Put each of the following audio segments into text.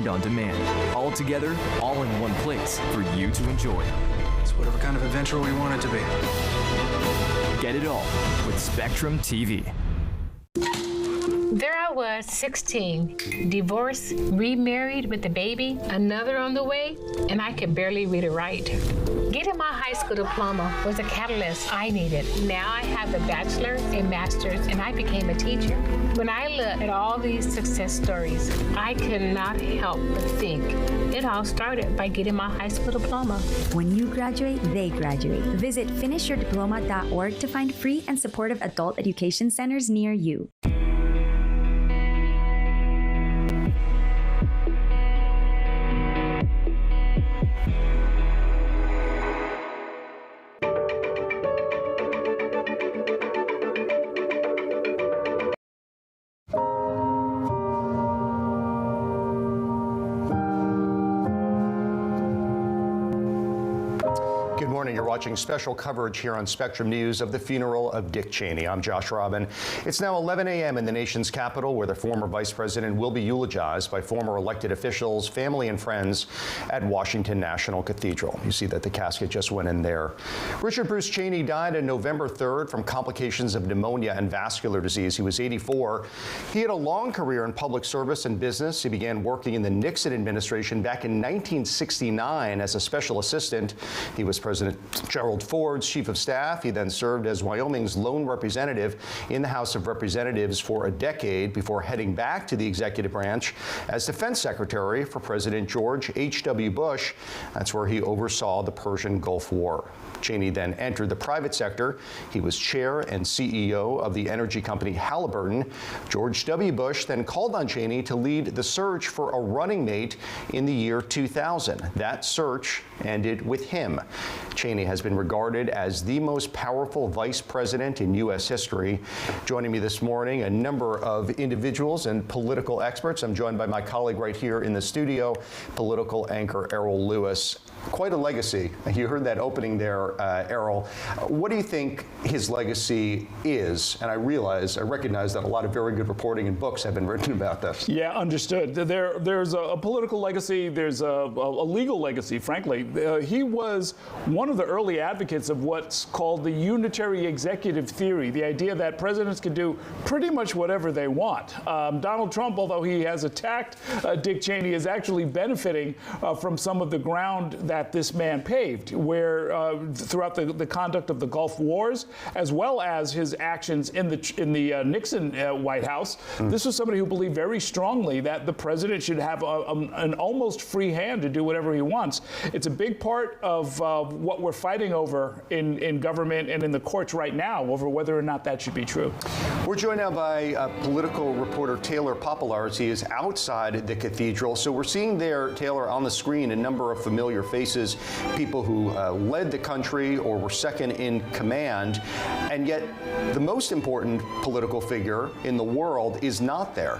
and on demand. All together, all in one place for you to enjoy. It's whatever kind of adventure we want it to be. Get it all with Spectrum TV. There I was, 16, divorced, remarried with a baby, another on the way, and I could barely read or write. Getting my high school diploma was a catalyst I needed. Now I have a bachelor's, a master's, and I became a teacher. When I look at all these success stories, I could not help but think it all started by getting my high school diploma. When you graduate, they graduate. Visit finishyourdiploma.org to find free and supportive adult education centers near you. You're watching special coverage here on Spectrum News of the funeral of Dick Cheney. I'm Josh Robin. It's now 11 a.m. in the nation's capital, where the former vice president will be eulogized by former elected officials, family, and friends at Washington National Cathedral. You see that the casket just went in there. Richard Bruce Cheney died on November 3rd from complications of pneumonia and vascular disease. He was 84. He had a long career in public service and business. He began working in the Nixon administration back in 1969 as a special assistant. He was President Gerald Ford's chief of staff. He then served as Wyoming's lone representative in the House of Representatives for a decade before heading back to the executive branch as defense secretary for President George H.W. Bush. That's where he oversaw the Persian Gulf War. Cheney then entered the private sector. He was chair and CEO of the energy company Halliburton. George W. Bush then called on Cheney to lead the search for a running mate in the year 2000. That search ended with him. Cheney has been regarded as the most powerful vice president in U.S. history. Joining me this morning, a number of individuals and political experts. I'm joined by my colleague right here in the studio, political anchor Errol Lewis. Quite a legacy. You heard that opening there, Errol. What do you think his legacy is? And I recognize that a lot of very good reporting and books have been written about this. Yeah, understood. There's a political legacy. There's a legal legacy, frankly. He was one of the early advocates of what's called the unitary executive theory, the idea that presidents can do pretty much whatever they want. Donald Trump, although he has attacked Dick Cheney, is actually benefiting from some of the ground that this man paved, where throughout the conduct of the Gulf Wars, as well as his actions in the Nixon White House, this was somebody who believed very strongly that the president should have an almost free hand to do whatever he wants. It's a big part of what we're fighting over in government and in the courts right now, over whether or not that should be true. We're joined now by political reporter Taylor Popolars. He is outside the cathedral. So we're seeing there, Taylor, on the screen, a number of familiar faces, people who led the country or were second in command, and yet the most important political figure in the world is not there.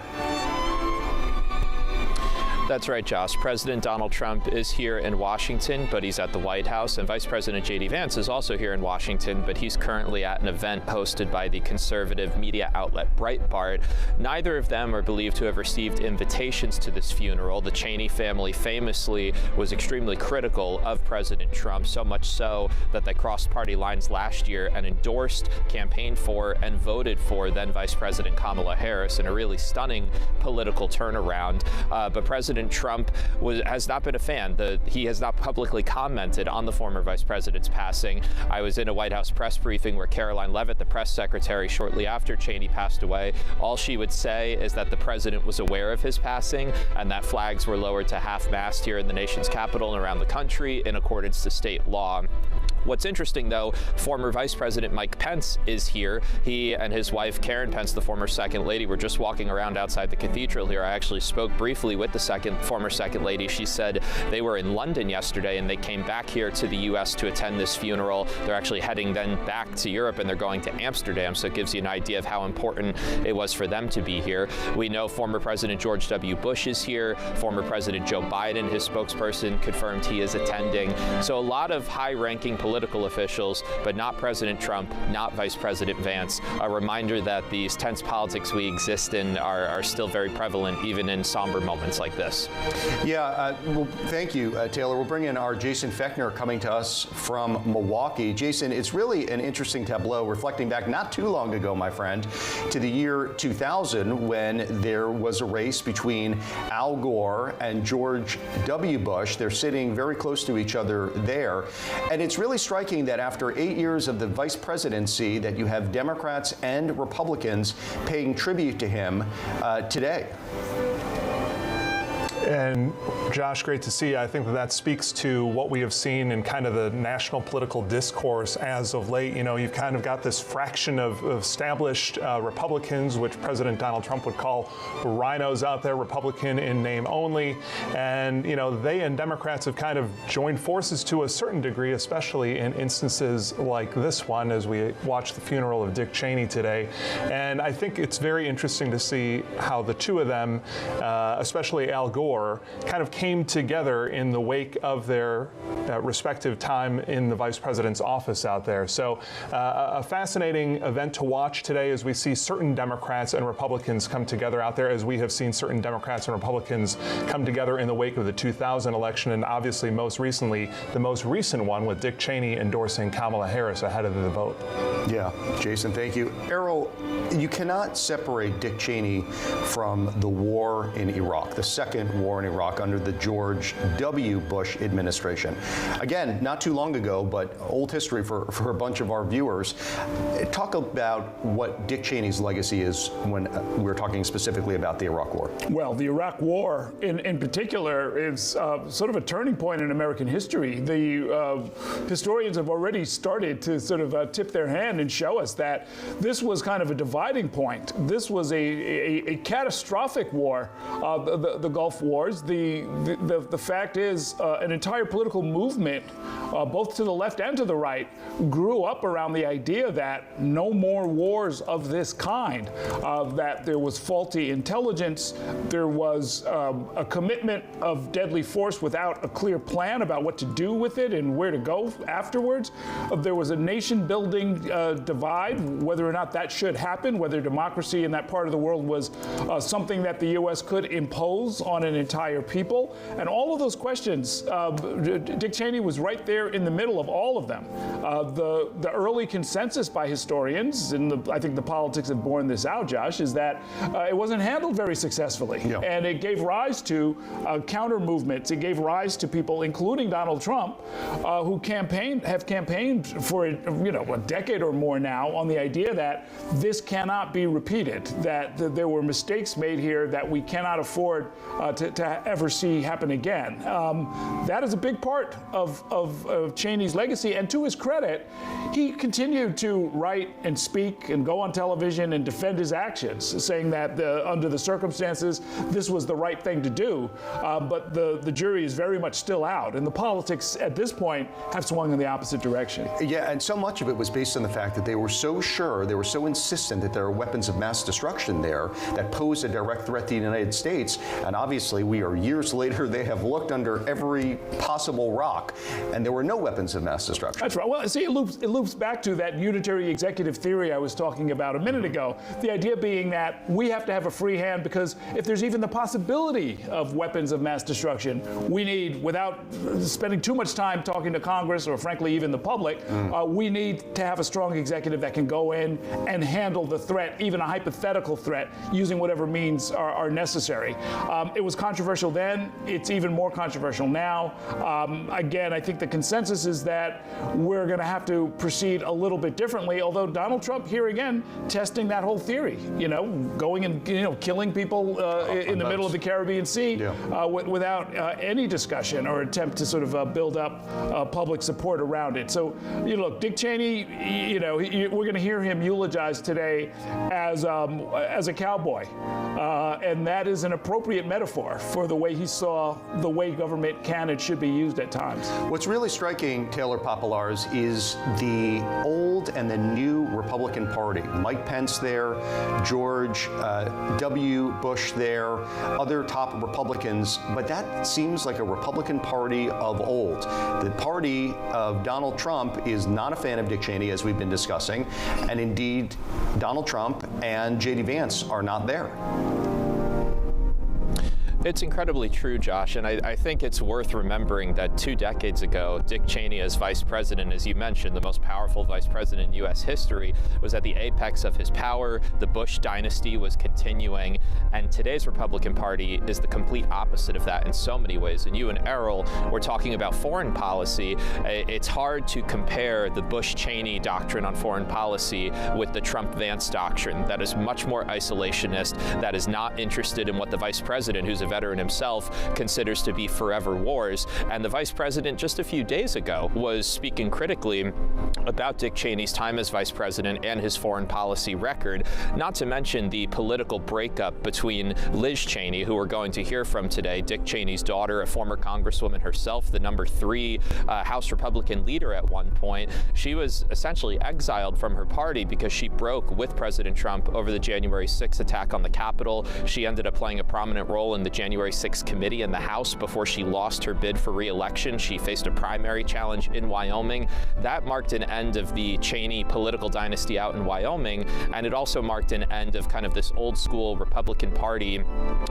That's right, Josh. President Donald Trump is here in Washington, but he's at the White House, and Vice President J.D. Vance is also here in Washington, but he's currently at an event hosted by the conservative media outlet Breitbart. Neither of them are believed to have received invitations to this funeral. The Cheney family famously was extremely critical of President Trump, so much so that they crossed party lines last year and endorsed, campaigned for, and voted for then Vice President Kamala Harris in a really stunning political turnaround. But President Trump has not been a fan. He has not publicly commented on the former vice president's passing. I was in a White House press briefing where Caroline Leavitt, the press secretary, shortly after Cheney passed away, all she would say is that the president was aware of his passing and that flags were lowered to half-mast here in the nation's capital and around the country in accordance to state law. What's interesting, though, former Vice President Mike Pence is here. He and his wife, Karen Pence, the former second lady, were just walking around outside the cathedral here. I actually spoke briefly with the former second lady. She said they were in London yesterday and they came back here to the U.S. to attend this funeral. They're actually heading then back to Europe and they're going to Amsterdam, so it gives you an idea of how important it was for them to be here. We know former President George W. Bush is here. Former President Joe Biden, his spokesperson, confirmed he is attending. So a lot of high-ranking political political officials, but not President Trump, not Vice President Vance. A reminder that these tense politics we exist in are still very prevalent, even in somber moments like this. Yeah, well, thank you, Taylor. We'll bring in our Jason Fechner coming to us from Milwaukee. Jason, it's really an interesting tableau reflecting back not too long ago, my friend, to the year 2000 when there was a race between Al Gore and George W. Bush. They're sitting very close to each other there. And it's really striking that after 8 years of the vice presidency that you have Democrats and Republicans paying tribute to him today. And Josh, great to see you. I think that speaks to what we have seen in kind of the national political discourse as of late. You know, you've kind of got this fraction of established Republicans, which President Donald Trump would call rhinos out there, Republican in name only. And, you know, they and Democrats have kind of joined forces to a certain degree, especially in instances like this one, as we watch the funeral of Dick Cheney today. And I think it's very interesting to see how the two of them, especially Al Gore, kind of came together in the wake of their respective time in the vice president's office out there. So a fascinating event to watch today as we see certain Democrats and Republicans come together out there, as we have seen certain Democrats and Republicans come together in the wake of the 2000 election, and obviously most recently the most recent one with Dick Cheney endorsing Kamala Harris ahead of the vote. Yeah, Jason, thank you. Errol, you cannot separate Dick Cheney from the war in Iraq, the second war in Iraq under the George W. Bush administration. Again, not too long ago, but old history for a bunch of our viewers. Talk about what Dick Cheney's legacy is when we're talking specifically about the Iraq War. Well, the Iraq War in particular is sort of a turning point in American history. The historians have already started to sort of tip their hand and show us that this was kind of a dividing point. This was a catastrophic war, the Gulf Wars. The fact is an entire political movement, both to the left and to the right, grew up around the idea that no more wars of this kind, that there was faulty intelligence, there was a commitment of deadly force without a clear plan about what to do with it and where to go afterwards. There was a nation-building divide, whether or not that should happen, whether democracy in that part of the world was something that the U.S. could impose on an entire people. And all of those questions, Dick Cheney was right there in the middle of all of them. The early consensus by historians, and I think the politics have borne this out, Josh, is that it wasn't handled very successtically. Yeah. And it gave rise to counter movements. It gave rise to people, including Donald Trump, who have campaigned for a decade or more now on the idea that this cannot be repeated, that there were mistakes made here that we cannot afford to ever see happen again. That is a big part of Cheney's legacy, and to his credit, he continued to write and speak and go on television and defend his actions, saying that under the circumstances, this was the right thing to do. But the jury is very much still out, and the politics at this point have swung in the opposite direction. Yeah, and so much of it was based on the fact that they were so sure, they were so insistent that there are weapons of mass destruction there that pose a direct threat to the United States. And obviously, we are years later, they have looked under every possible rock, and there were no weapons of mass destruction. That's right. Well, see, it loops back to that unitary executive theory I was talking about a minute ago. The idea being that we have to have a free hand because if there's even the possibility of weapons of mass destruction, we need, without spending too much time talking to Congress or frankly even the public, we need to have a strong executive that can go in and handle the threat, even a hypothetical threat, using whatever means are necessary. It was controversial then. It's even more controversial now. Again, I think the consensus is that we're going to have to proceed a little bit differently, although Donald Trump, here again, testing that whole theory, going and killing people in the middle of the Caribbean Sea without any discussion or attempt to sort of build up public support around it. So, look, Dick Cheney, we're going to hear him eulogized today as a cowboy, and that is an appropriate metaphor bar for the way he saw the way government can and should be used at times. What's really striking, Taylor Popolars, is the old and the new Republican Party. Mike Pence there, George W. Bush there, other top Republicans, but that seems like a Republican Party of old. The party of Donald Trump is not a fan of Dick Cheney, as we've been discussing, and indeed, Donald Trump and J.D. Vance are not there. It's incredibly true, Josh, and I think it's worth remembering that 2 decades ago, Dick Cheney as vice president, as you mentioned, the most powerful vice president in U.S. history, was at the apex of his power. The Bush dynasty was continuing, and today's Republican Party is the complete opposite of that in so many ways. And you and Errol were talking about foreign policy. It's hard to compare the Bush-Cheney doctrine on foreign policy with the Trump-Vance doctrine that is much more isolationist, that is not interested in what the vice president, who's a veteran himself, considers to be forever wars. And the vice president just a few days ago was speaking critically about Dick Cheney's time as vice president and his foreign policy record, not to mention the political breakup between Liz Cheney, who we're going to hear from today, Dick Cheney's daughter, a former congresswoman herself, the number 3 House Republican leader at one point. She was essentially exiled from her party because she broke with President Trump over the January 6th attack on the Capitol. She ended up playing a prominent role in the January 6th committee in the House before she lost her bid for re-election. She faced a primary challenge in Wyoming. That marked an end of the Cheney political dynasty out in Wyoming, and it also marked an end of kind of this old school Republican Party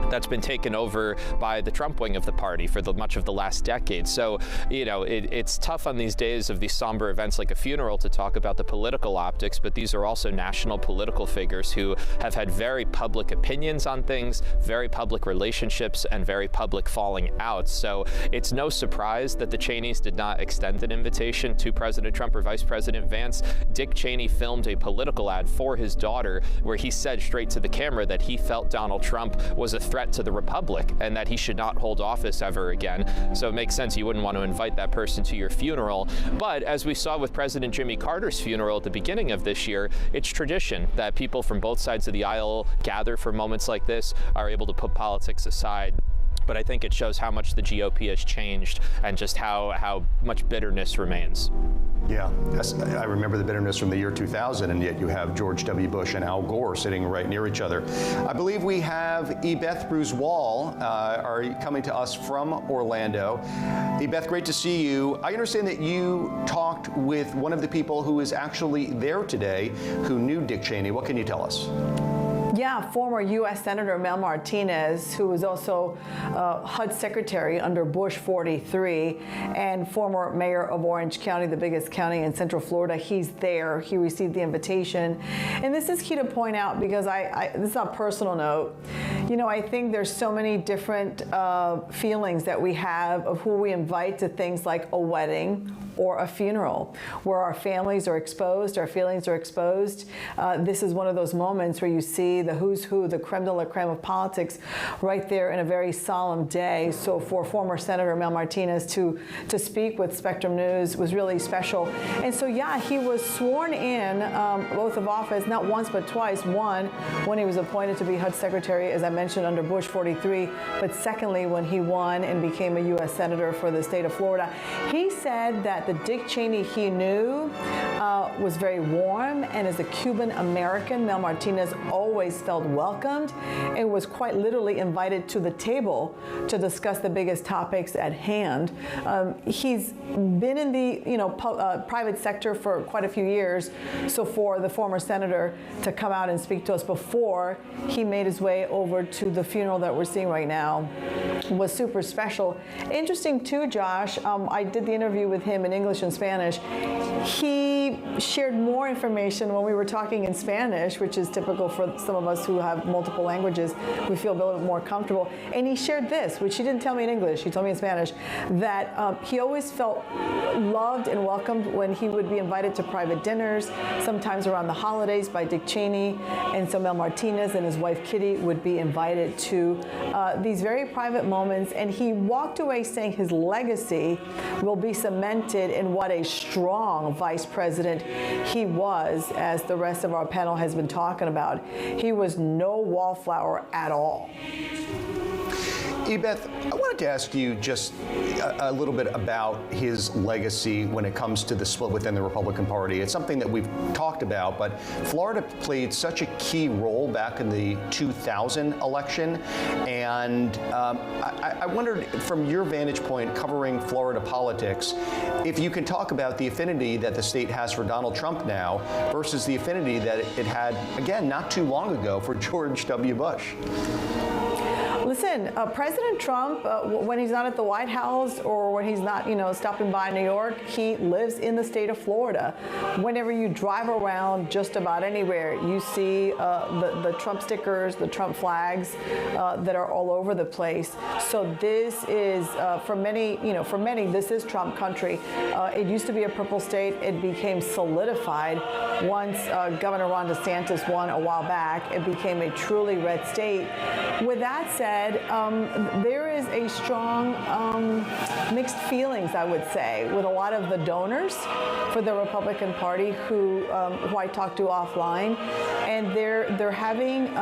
that's been taken over by the Trump wing of the party for much of the last decade. So, you know, it's tough on these days of these somber events like a funeral to talk about the political optics, but these are also national political figures who have had very public opinions on things, very public relationships, and very public falling out. So it's no surprise that the Cheneys did not extend an invitation to President Trump or Vice President Vance. Dick Cheney filmed a political ad for his daughter where he said straight to the camera that he felt Donald Trump was a threat to the republic and that he should not hold office ever again. So it makes sense you wouldn't want to invite that person to your funeral. But as we saw with President Jimmy Carter's funeral at the beginning of this year, it's tradition that people from both sides of the aisle gather for moments like this, are able to put politics aside. But I think it shows how much the GOP has changed and just how much bitterness remains. Yeah, I remember the bitterness from the year 2000, and yet you have George W. Bush and Al Gore sitting right near each other. I believe we have Ebeth Bruce-Wall are coming to us from Orlando. Ebeth, great to see you. I understand that you talked with one of the people who is actually there today who knew Dick Cheney. What can you tell us? Yeah, former U.S. Senator Mel Martinez, who was also HUD Secretary under Bush 43, and former mayor of Orange County, the biggest county in Central Florida. He's there. He received the invitation. And this is key to point out because this is on a personal note. You know, I think there's so many different feelings that we have of who we invite to things like a wedding or a funeral, where our families are exposed, our feelings are exposed. This is one of those moments where you see the who's who, the creme de la creme of politics right there in a very solemn day. So for former Senator Mel Martinez to speak with Spectrum News was really special. And so, yeah, he was sworn in oath of office, not once but twice. One, when he was appointed to be HUD Secretary, as I mentioned, under Bush 43, but secondly, when he won and became a U.S. Senator for the state of Florida. He said that the Dick Cheney he knew was very warm, and as a Cuban American, Mel Martinez always felt welcomed and was quite literally invited to the table to discuss the biggest topics at hand. He's been in the private sector for quite a few years, so for the former senator to come out and speak to us before he made his way over to the funeral that we're seeing right now was super special. Interesting too, Josh, I did the interview with him in English and Spanish. He shared more information when we were talking in Spanish, which is typical for some of us who have multiple languages. We feel a little bit more comfortable. And he shared this, which he didn't tell me in English, he told me in Spanish, that he always felt loved and welcomed when he would be invited to private dinners, sometimes around the holidays by Dick Cheney. And so Mel Martinez and his wife Kitty would be invited to these very private moments. And he walked away saying his legacy will be cemented in what a strong vice president he was, as the rest of our panel has been talking about. He was no wallflower at all. Ebeth, I wanted to ask you just a little bit about his legacy when it comes to the split within the Republican Party. It's something that we've talked about, but Florida played such a key role back in the 2000 election, and I wondered, from your vantage point covering Florida politics, if you can talk about the affinity that the state has for Donald Trump now versus the affinity that it had, again, not too long ago for George W. Bush. Listen, President Trump, when he's not at the White House or when he's not, stopping by New York, he lives in the state of Florida. Whenever you drive around just about anywhere, you see the Trump stickers, the Trump flags that are all over the place. So this is, for many, this is Trump country. It used to be a purple state. It became solidified once Governor Ron DeSantis won a while back. It became a truly red state. With that said, there is a strong mixed feelings, I would say, with a lot of the donors for the Republican Party who I talked to offline, and they're having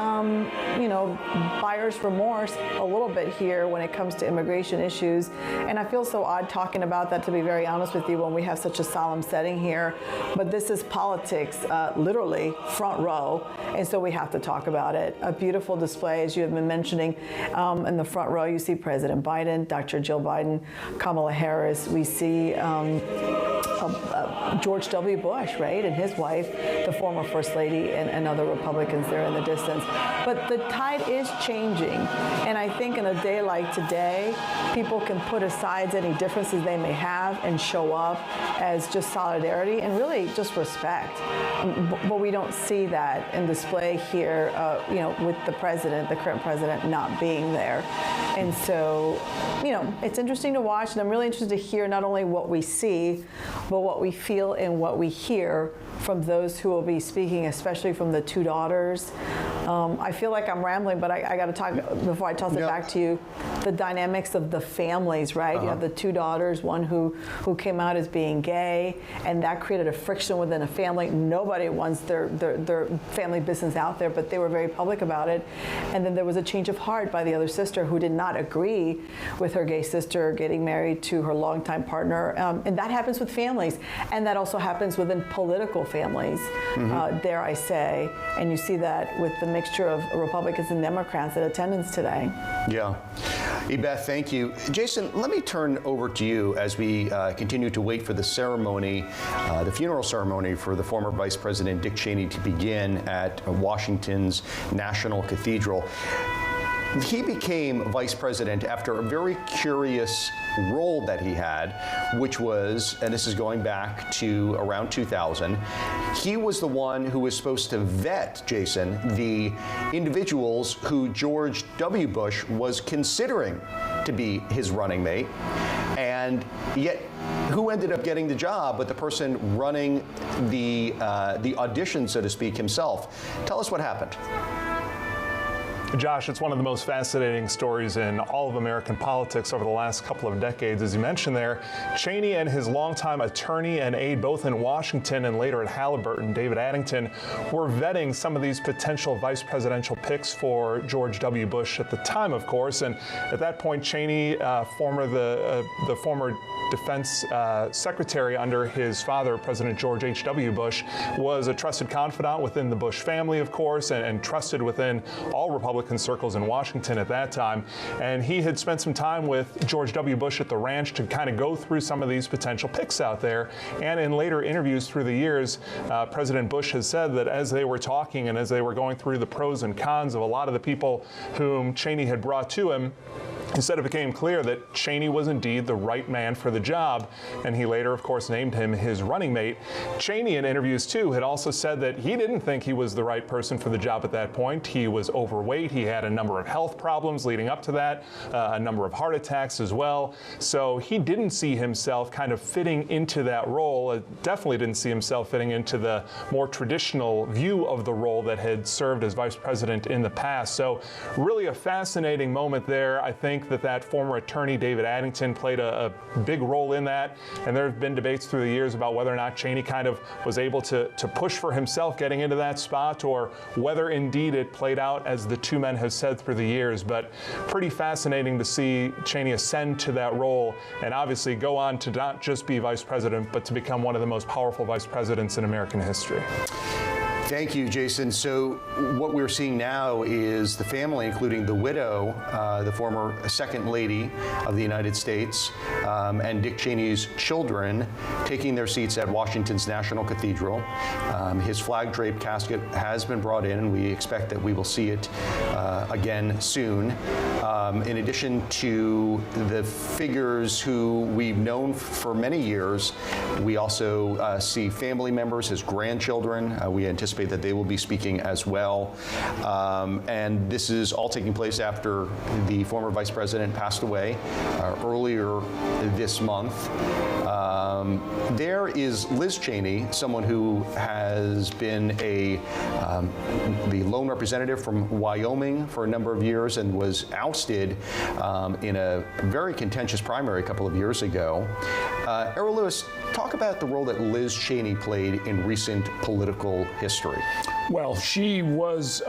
buyer's remorse a little bit here when it comes to immigration issues, and I feel so odd talking about that, to be very honest with you, when we have such a solemn setting here. But this is politics, literally front row, and so we have to talk about it. A beautiful display, as you have been mentioning. In the front row, you see President Biden, Dr. Jill Biden, Kamala Harris. We see George W. Bush, right, and his wife, the former First Lady, and other Republicans there in the distance. But the tide is changing, and I think in a day like today, people can put aside any differences they may have and show up as just solidarity and really just respect. But we don't see that in display here, with the president, the current president, not being there. And so, it's interesting to watch, and I'm really interested to hear not only what we see, but what we feel and what we hear from those who will be speaking, especially from the two daughters. I feel like I'm rambling, but I got to talk, before I toss it back to you, the dynamics of the families, right? You have the two daughters, one who came out as being gay, and that created a friction within a family. Nobody wants their family business out there, but they were very public about it. And then there was a change of heart by the other sister who did not agree with her gay sister getting married to her longtime partner. And that happens with families. And that also happens within political families, dare I say. And you see that with the mixture of Republicans and Democrats in attendance today. Yeah. Ebeth, thank you. Jason, let me turn over to you as we continue to wait for the ceremony, the funeral ceremony for the former Vice President Dick Cheney to begin at Washington's National Cathedral. He became vice president after a very curious role that he had, which was, and this is going back to around 2000, he was the one who was supposed to vet, Jason, the individuals who George W. Bush was considering to be his running mate. And yet, who ended up getting the job but the person running the audition, so to speak, himself? Tell us what happened. Josh, it's one of the most fascinating stories in all of American politics over the last couple of decades. As you mentioned there, Cheney and his longtime attorney and aide, both in Washington and later at Halliburton, David Addington, were vetting some of these potential vice presidential picks for George W. Bush at the time, of course. And at that point, Cheney, the former defense secretary under his father, President George H.W. Bush, was a trusted confidant within the Bush family, of course, and trusted within all Republican circles in Washington at that time. And he had spent some time with George W. Bush at the ranch to kind of go through some of these potential picks out there. And in later interviews through the years, President Bush has said that as they were talking and as they were going through the pros and cons of a lot of the people whom Cheney had brought to him, instead, it became clear that Cheney was indeed the right man for the job, and he later, of course, named him his running mate. Cheney, in interviews, too, had also said that he didn't think he was the right person for the job at that point. He was overweight. He had a number of health problems leading up to that, a number of heart attacks as well. So he didn't see himself kind of fitting into that role. Definitely didn't see himself fitting into the more traditional view of the role that had served as vice president in the past. So really a fascinating moment there, I think, think that former attorney David Addington played a big role in that, and there have been debates through the years about whether or not Cheney kind of was able to push for himself getting into that spot, or whether indeed it played out as the two men have said through the years. But pretty fascinating to see Cheney ascend to that role and obviously go on to not just be vice president, but to become one of the most powerful vice presidents in American history. Thank you, Jason. So what we're seeing now is the family, including the widow, the former Second Lady of the United States, and Dick Cheney's children, taking their seats at Washington's National Cathedral. His flag-draped casket has been brought in, and we expect that we will see it again soon. In addition to the figures who we've known for many years, we also see family members, his grandchildren. We anticipate that they will be speaking as well. And this is all taking place after the former vice president passed away earlier this month. There is Liz Cheney, someone who has been the lone representative from Wyoming for a number of years and was ousted in a very contentious primary a couple of years ago. Errol Lewis, talk about the role that Liz Cheney played in recent political history. Well, she was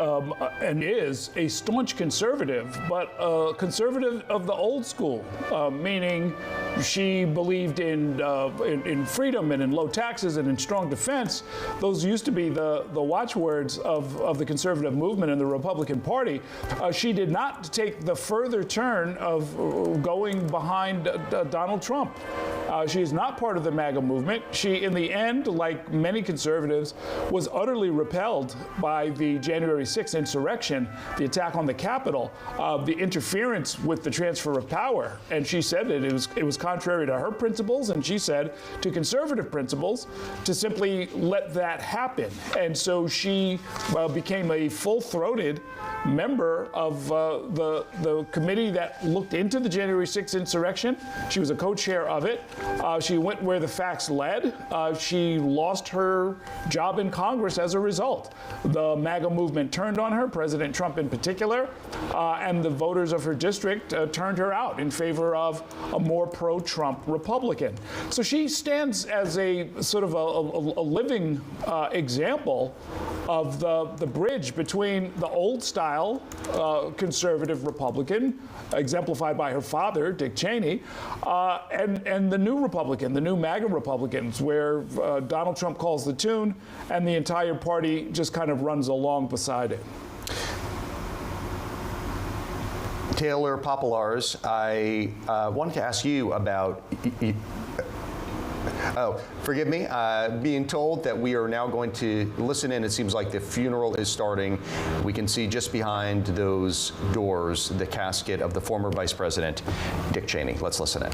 and is a staunch conservative, but a conservative of the old school, meaning she believed in freedom and in low taxes and in strong defense. Those used to be the watchwords of the conservative movement and the Republican Party. She did not take the further turn of going behind Donald Trump. She is not part of the MAGA movement. She, in the end, like many conservatives, was utterly repelled by the January 6th insurrection, the attack on the Capitol, the interference with the transfer of power. And she said that it was contrary to her principles, and she said to conservative principles, to simply let that happen. And so she became a full-throated member of the committee that looked into the January 6th insurrection. She was a co-chair of it. She went where the facts led. She lost her job in Congress as a result. The MAGA movement turned on her, President Trump in particular, and the voters of her district turned her out in favor of a more pro-Trump Republican. So she stands as a sort of a living example of the bridge between the old style conservative Republican, exemplified by her father, Dick Cheney, and the new Republican, the new MAGA Republicans, where Donald Trump calls the tune and the entire party just kind of runs along beside it. Taylor Popolars, I wanted to ask you about forgive me, being told that we are now going to listen in. It seems like the funeral is starting. We can see just behind those doors the casket of the former Vice President, Dick Cheney. Let's listen in.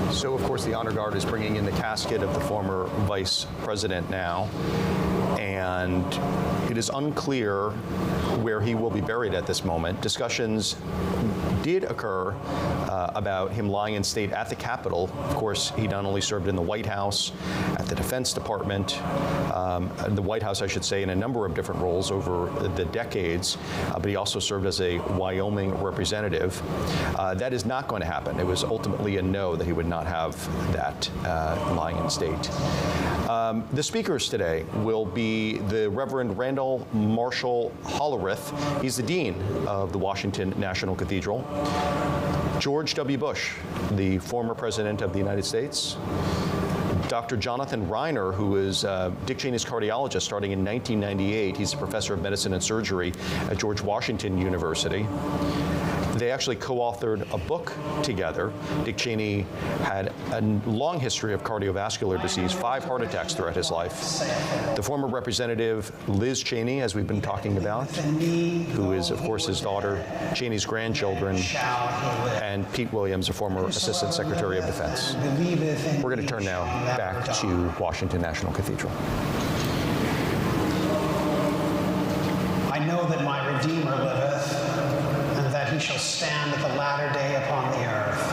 So, of course, the Honor Guard is bringing in the casket of the former vice president now. And It is unclear where he will be buried at this moment. Discussions did occur about him lying in state at the Capitol. Of course, he not only served in the White House, at the Defense Department, the White House, I should say, in a number of different roles over the decades, but he also served as a Wyoming representative. That is not going to happen. It was ultimately a no that he would not have that lying in state. The speakers today will be the Reverend Randall Marshall Hollerith. He's the Dean of the Washington National Cathedral. George W. Bush, the former President of the United States. Dr. Jonathan Reiner, who is Dick Cheney's cardiologist starting in 1998. He's a professor of medicine and surgery at George Washington University. They actually co-authored a book together. Dick Cheney had a long history of cardiovascular disease, 5 heart attacks throughout his life. The former Representative Liz Cheney, as we've been talking about, who is, of course, his daughter, Cheney's grandchildren, and Pete Williams, a former Assistant Secretary of Defense. We're going to turn now back to Washington National Cathedral. I know that my Redeemer liveth, he shall stand at the latter day upon the earth.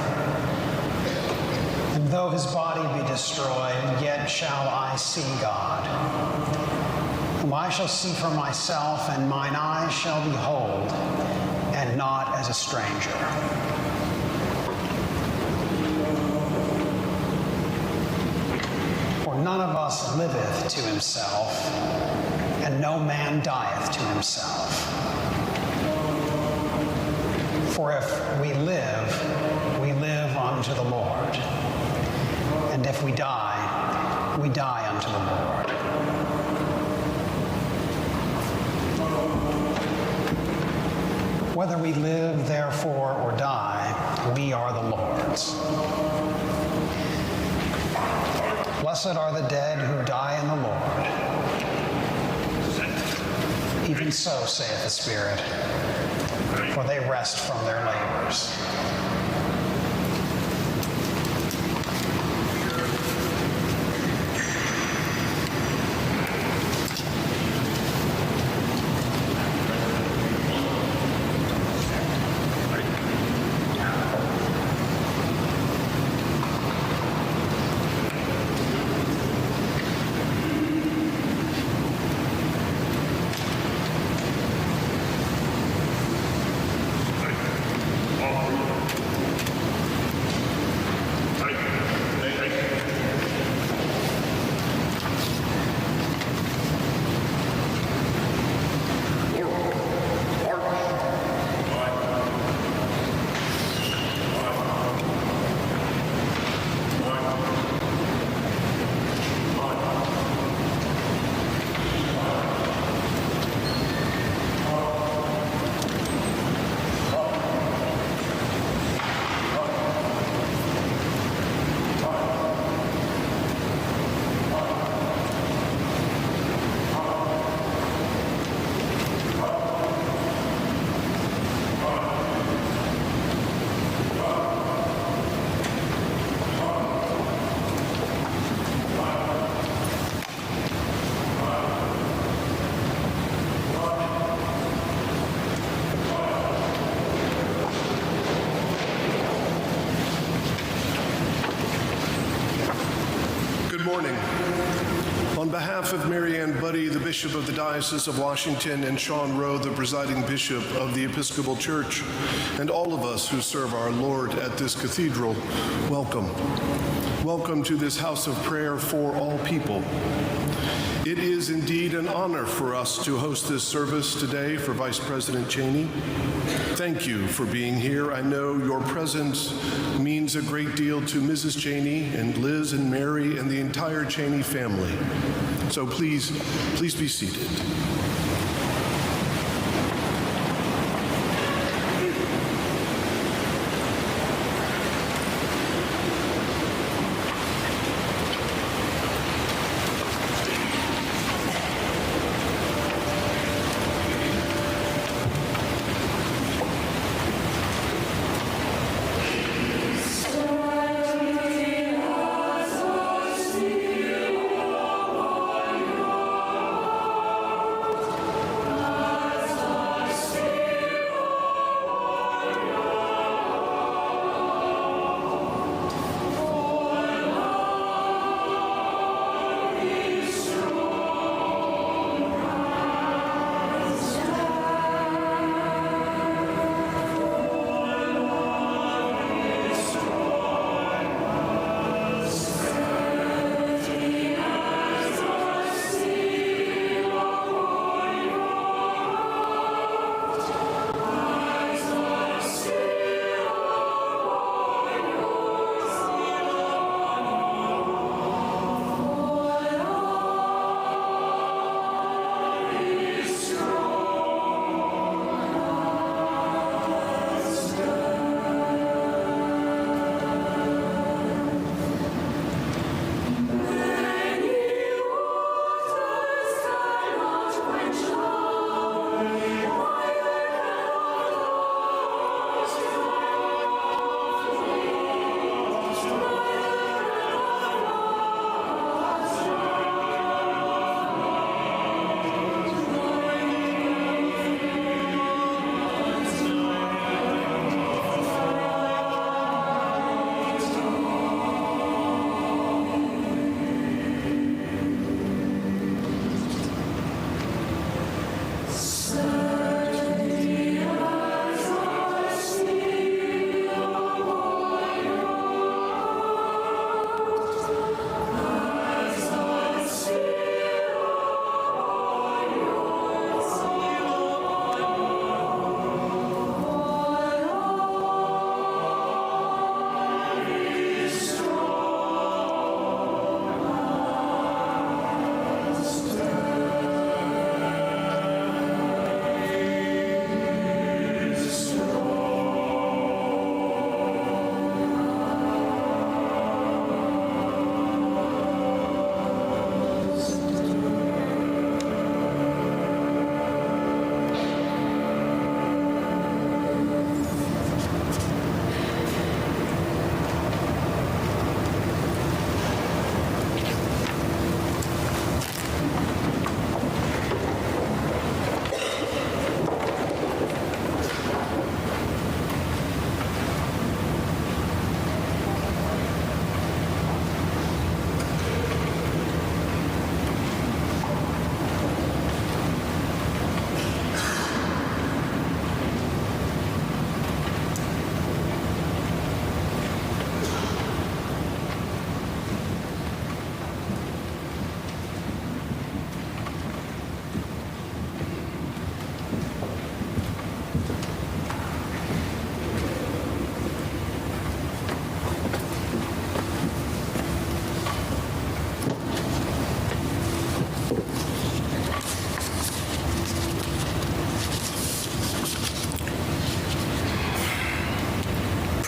And though his body be destroyed, yet shall I see God, whom I shall see for myself, and mine eyes shall behold, and not as a stranger. For none of us liveth to himself, and no man dieth to himself. For if we live unto the Lord. And if we die unto the Lord. Whether we live, therefore, or die, we are the Lord's. Blessed are the dead who die in the Lord. Even so, saith the Spirit, for they rest from their labors. On behalf of Mary Ann Buddy, the Bishop of the Diocese of Washington, and Sean Rowe, the presiding Bishop of the Episcopal Church, and all of us who serve our Lord at this cathedral, welcome. Welcome to this house of prayer for all people. It is indeed an honor for us to host this service today for Vice President Cheney. Thank you for being here. I know your presence means a great deal to Mrs. Cheney and Liz and Mary and the entire Cheney family. So please be seated.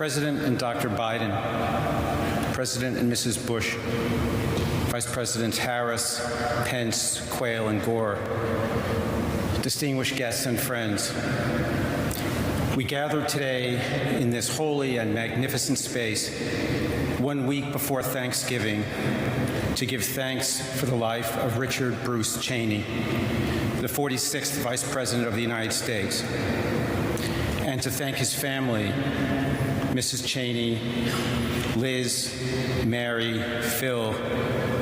President and Dr. Biden, President and Mrs. Bush, Vice Presidents Harris, Pence, Quayle, and Gore, distinguished guests and friends, we gather today in this holy and magnificent space 1 week before Thanksgiving to give thanks for the life of Richard Bruce Cheney, the 46th Vice President of the United States, and to thank his family, Mrs. Cheney, Liz, Mary, Phil,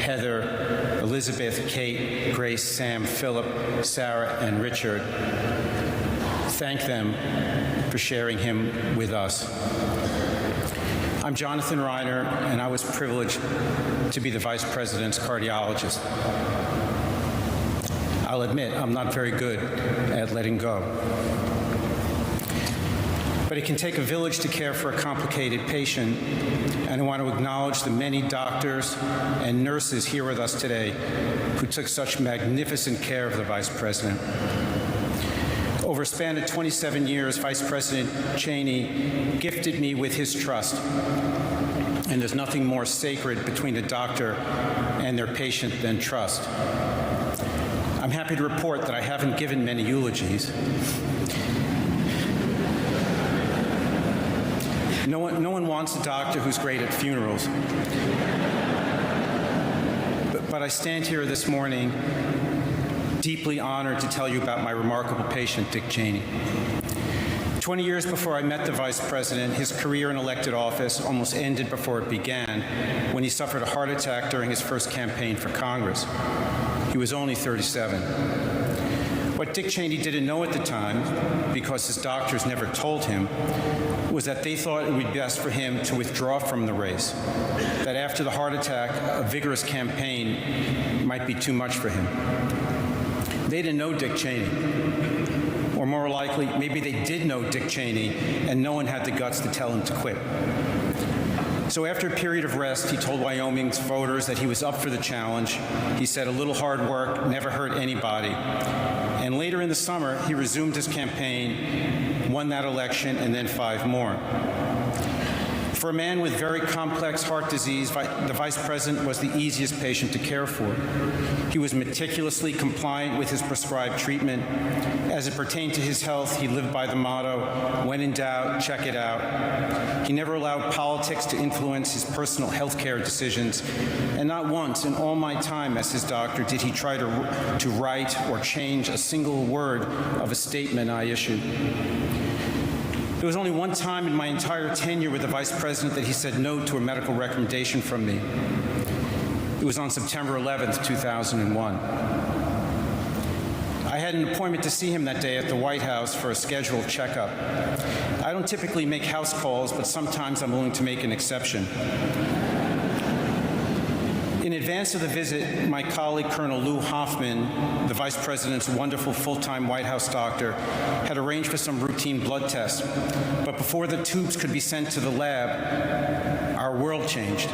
Heather, Elizabeth, Kate, Grace, Sam, Philip, Sarah, and Richard. Thank them for sharing him with us. I'm Jonathan Reiner, and I was privileged to be the Vice President's cardiologist. I'll admit, I'm not very good at letting go. But it can take a village to care for a complicated patient, and I want to acknowledge the many doctors and nurses here with us today who took such magnificent care of the Vice President. Over a span of 27 years, Vice President Cheney gifted me with his trust, and there's nothing more sacred between a doctor and their patient than trust. I'm happy to report that I haven't given many eulogies. No one wants a doctor who's great at funerals. But I stand here this morning deeply honored to tell you about my remarkable patient, Dick Cheney. 20 years before I met the Vice President, his career in elected office almost ended before it began when he suffered a heart attack during his first campaign for Congress. He was only 37. What Dick Cheney didn't know at the time, because his doctors never told him, was that they thought it would be best for him to withdraw from the race, that after the heart attack, a vigorous campaign might be too much for him. They didn't know Dick Cheney. Or more likely, maybe they did know Dick Cheney, and no one had the guts to tell him to quit. So after a period of rest, he told Wyoming's voters that he was up for the challenge. He said a little hard work never hurt anybody. And later in the summer, he resumed his campaign, won that election, and then 5 more. For a man with very complex heart disease, the Vice President was the easiest patient to care for. He was meticulously compliant with his prescribed treatment. As it pertained to his health, he lived by the motto, when in doubt, check it out. He never allowed politics to influence his personal health care decisions, and not once in all my time as his doctor did he try to write or change a single word of a statement I issued. There was only one time in my entire tenure with the Vice President that he said no to a medical recommendation from me. It was on September 11th, 2001. I had an appointment to see him that day at the White House for a scheduled checkup. I don't typically make house calls, but sometimes I'm willing to make an exception. In advance of the visit, my colleague, Colonel Lou Hoffman, the Vice President's wonderful full-time White House doctor, had arranged for some routine blood tests. But before the tubes could be sent to the lab, our world changed.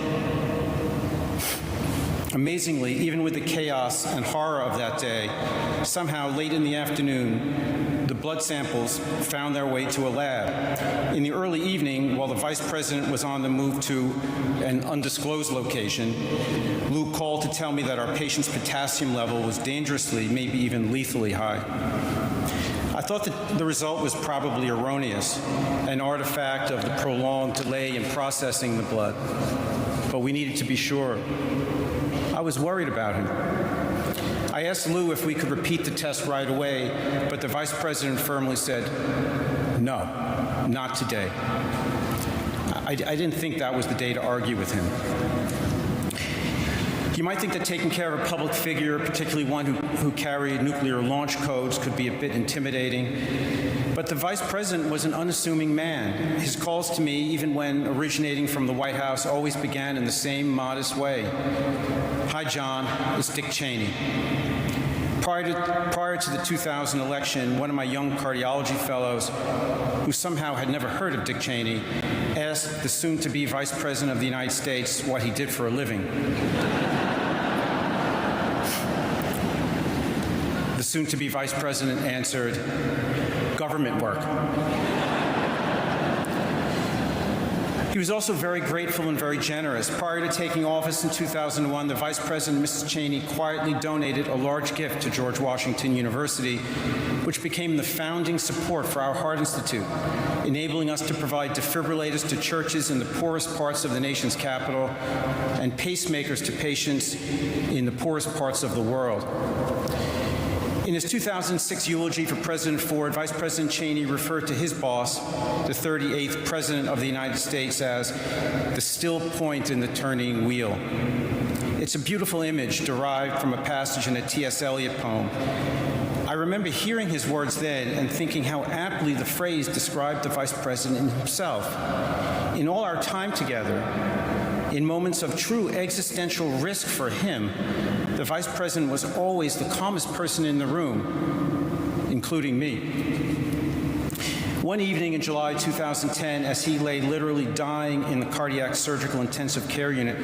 Amazingly, even with the chaos and horror of that day, somehow late in the afternoon, the blood samples found their way to a lab. In the early evening, while the Vice President was on the move to an undisclosed location, Lou called to tell me that our patient's potassium level was dangerously, maybe even lethally high. I thought that the result was probably erroneous, an artifact of the prolonged delay in processing the blood. But we needed to be sure. I was worried about him. I asked Lou if we could repeat the test right away, but the Vice President firmly said, no, not today. I didn't think that was the day to argue with him. You might think that taking care of a public figure, particularly one who carried nuclear launch codes, could be a bit intimidating. But the Vice President was an unassuming man. His calls to me, even when originating from the White House, always began in the same modest way. Hi, John, it's Dick Cheney. Prior to the 2000 election, one of my young cardiology fellows, who somehow had never heard of Dick Cheney, asked the soon-to-be Vice President of the United States what he did for a living. The soon-to-be Vice President answered, government work. He was also very grateful and very generous. Prior to taking office in 2001, the Vice President, Mrs. Cheney, quietly donated a large gift to George Washington University, which became the founding support for our Heart Institute, enabling us to provide defibrillators to churches in the poorest parts of the nation's capital and pacemakers to patients in the poorest parts of the world. In his 2006 eulogy for President Ford, Vice President Cheney referred to his boss, the 38th President of the United States, as the still point in the turning wheel. It's a beautiful image derived from a passage in a T.S. Eliot poem. I remember hearing his words then and thinking how aptly the phrase described the Vice President himself. In all our time together, in moments of true existential risk for him, the Vice President was always the calmest person in the room, including me. One evening in July 2010, as he lay literally dying in the cardiac surgical intensive care unit,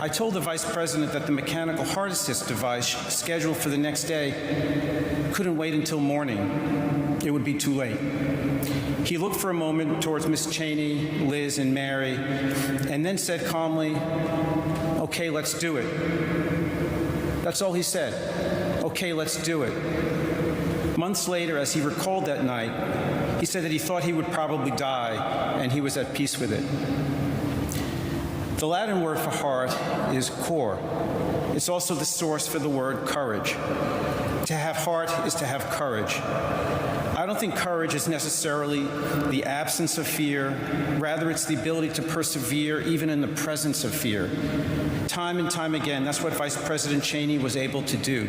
I told the Vice President that the mechanical heart assist device scheduled for the next day couldn't wait until morning. It would be too late. He looked for a moment towards Miss Cheney, Liz, and Mary, and then said calmly, "Okay, let's do it." That's all he said. "Okay, let's do it." Months later, as he recalled that night, he said that he thought he would probably die, and he was at peace with it. The Latin word for heart is cor. It's also the source for the word courage. To have heart is to have courage. I don't think courage is necessarily the absence of fear. Rather, it's the ability to persevere even in the presence of fear. Time and time again, that's what Vice President Cheney was able to do.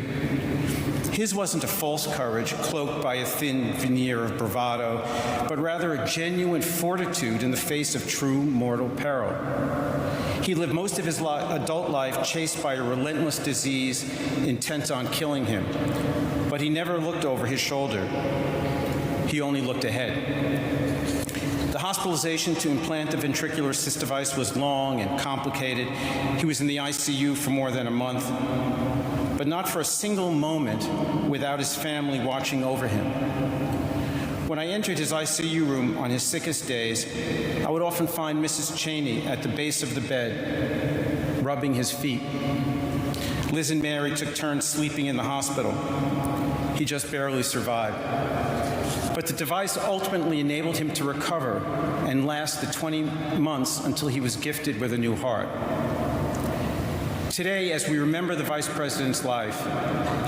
His wasn't a false courage cloaked by a thin veneer of bravado, but rather a genuine fortitude in the face of true mortal peril. He lived most of his adult life chased by a relentless disease intent on killing him, but he never looked over his shoulder. He only looked ahead. The hospitalization to implant the ventricular assist device was long and complicated. He was in the ICU for more than a month, but not for a single moment without his family watching over him. When I entered his ICU room on his sickest days, I would often find Mrs. Cheney at the base of the bed, rubbing his feet. Liz and Mary took turns sleeping in the hospital. He just barely survived. But the device ultimately enabled him to recover and last the 20 months until he was gifted with a new heart. Today, as we remember the Vice President's life,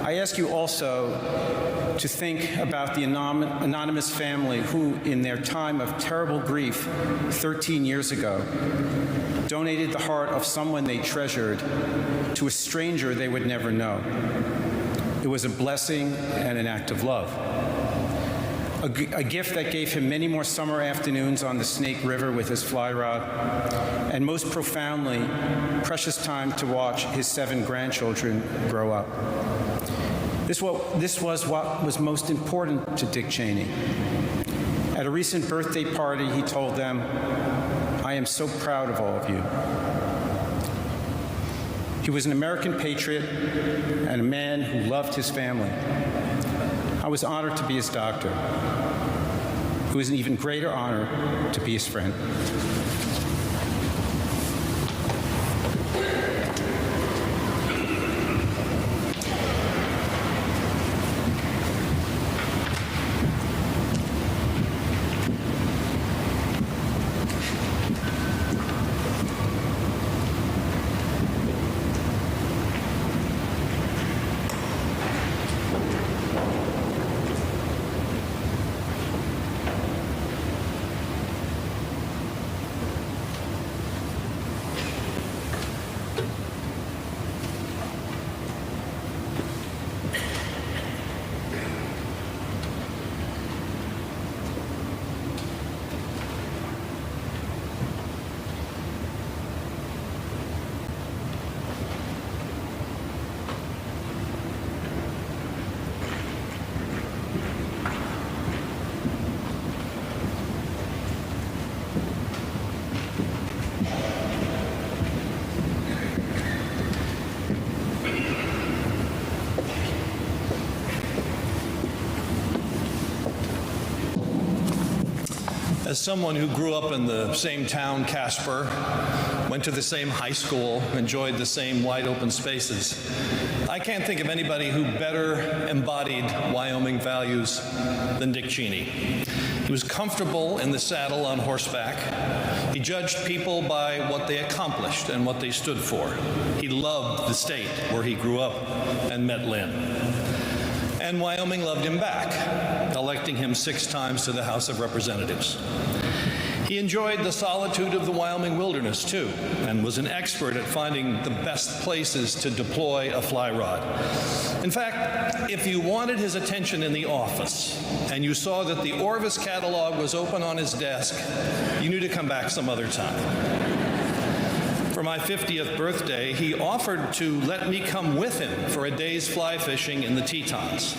I ask you also to think about the anonymous family who, in their time of terrible grief 13 years ago, donated the heart of someone they treasured to a stranger they would never know. It was a blessing and an act of love. A gift that gave him many more summer afternoons on the Snake River with his fly rod, and most profoundly, precious time to watch his 7 grandchildren grow up. This was what was most important to Dick Cheney. At a recent birthday party, he told them, "I am so proud of all of you." He was an American patriot and a man who loved his family. I was honored to be his doctor. It was an even greater honor to be his friend. As someone who grew up in the same town, Casper, went to the same high school, enjoyed the same wide open spaces, I can't think of anybody who better embodied Wyoming values than Dick Cheney. He was comfortable in the saddle on horseback. He judged people by what they accomplished and what they stood for. He loved the state where he grew up and met Lynn. And Wyoming loved him back, electing him 6 times to the House of Representatives. He enjoyed the solitude of the Wyoming wilderness, too, and was an expert at finding the best places to deploy a fly rod. In fact, if you wanted his attention in the office and you saw that the Orvis catalog was open on his desk, you knew to come back some other time. For my 50th birthday, he offered to let me come with him for a day's fly fishing in the Tetons.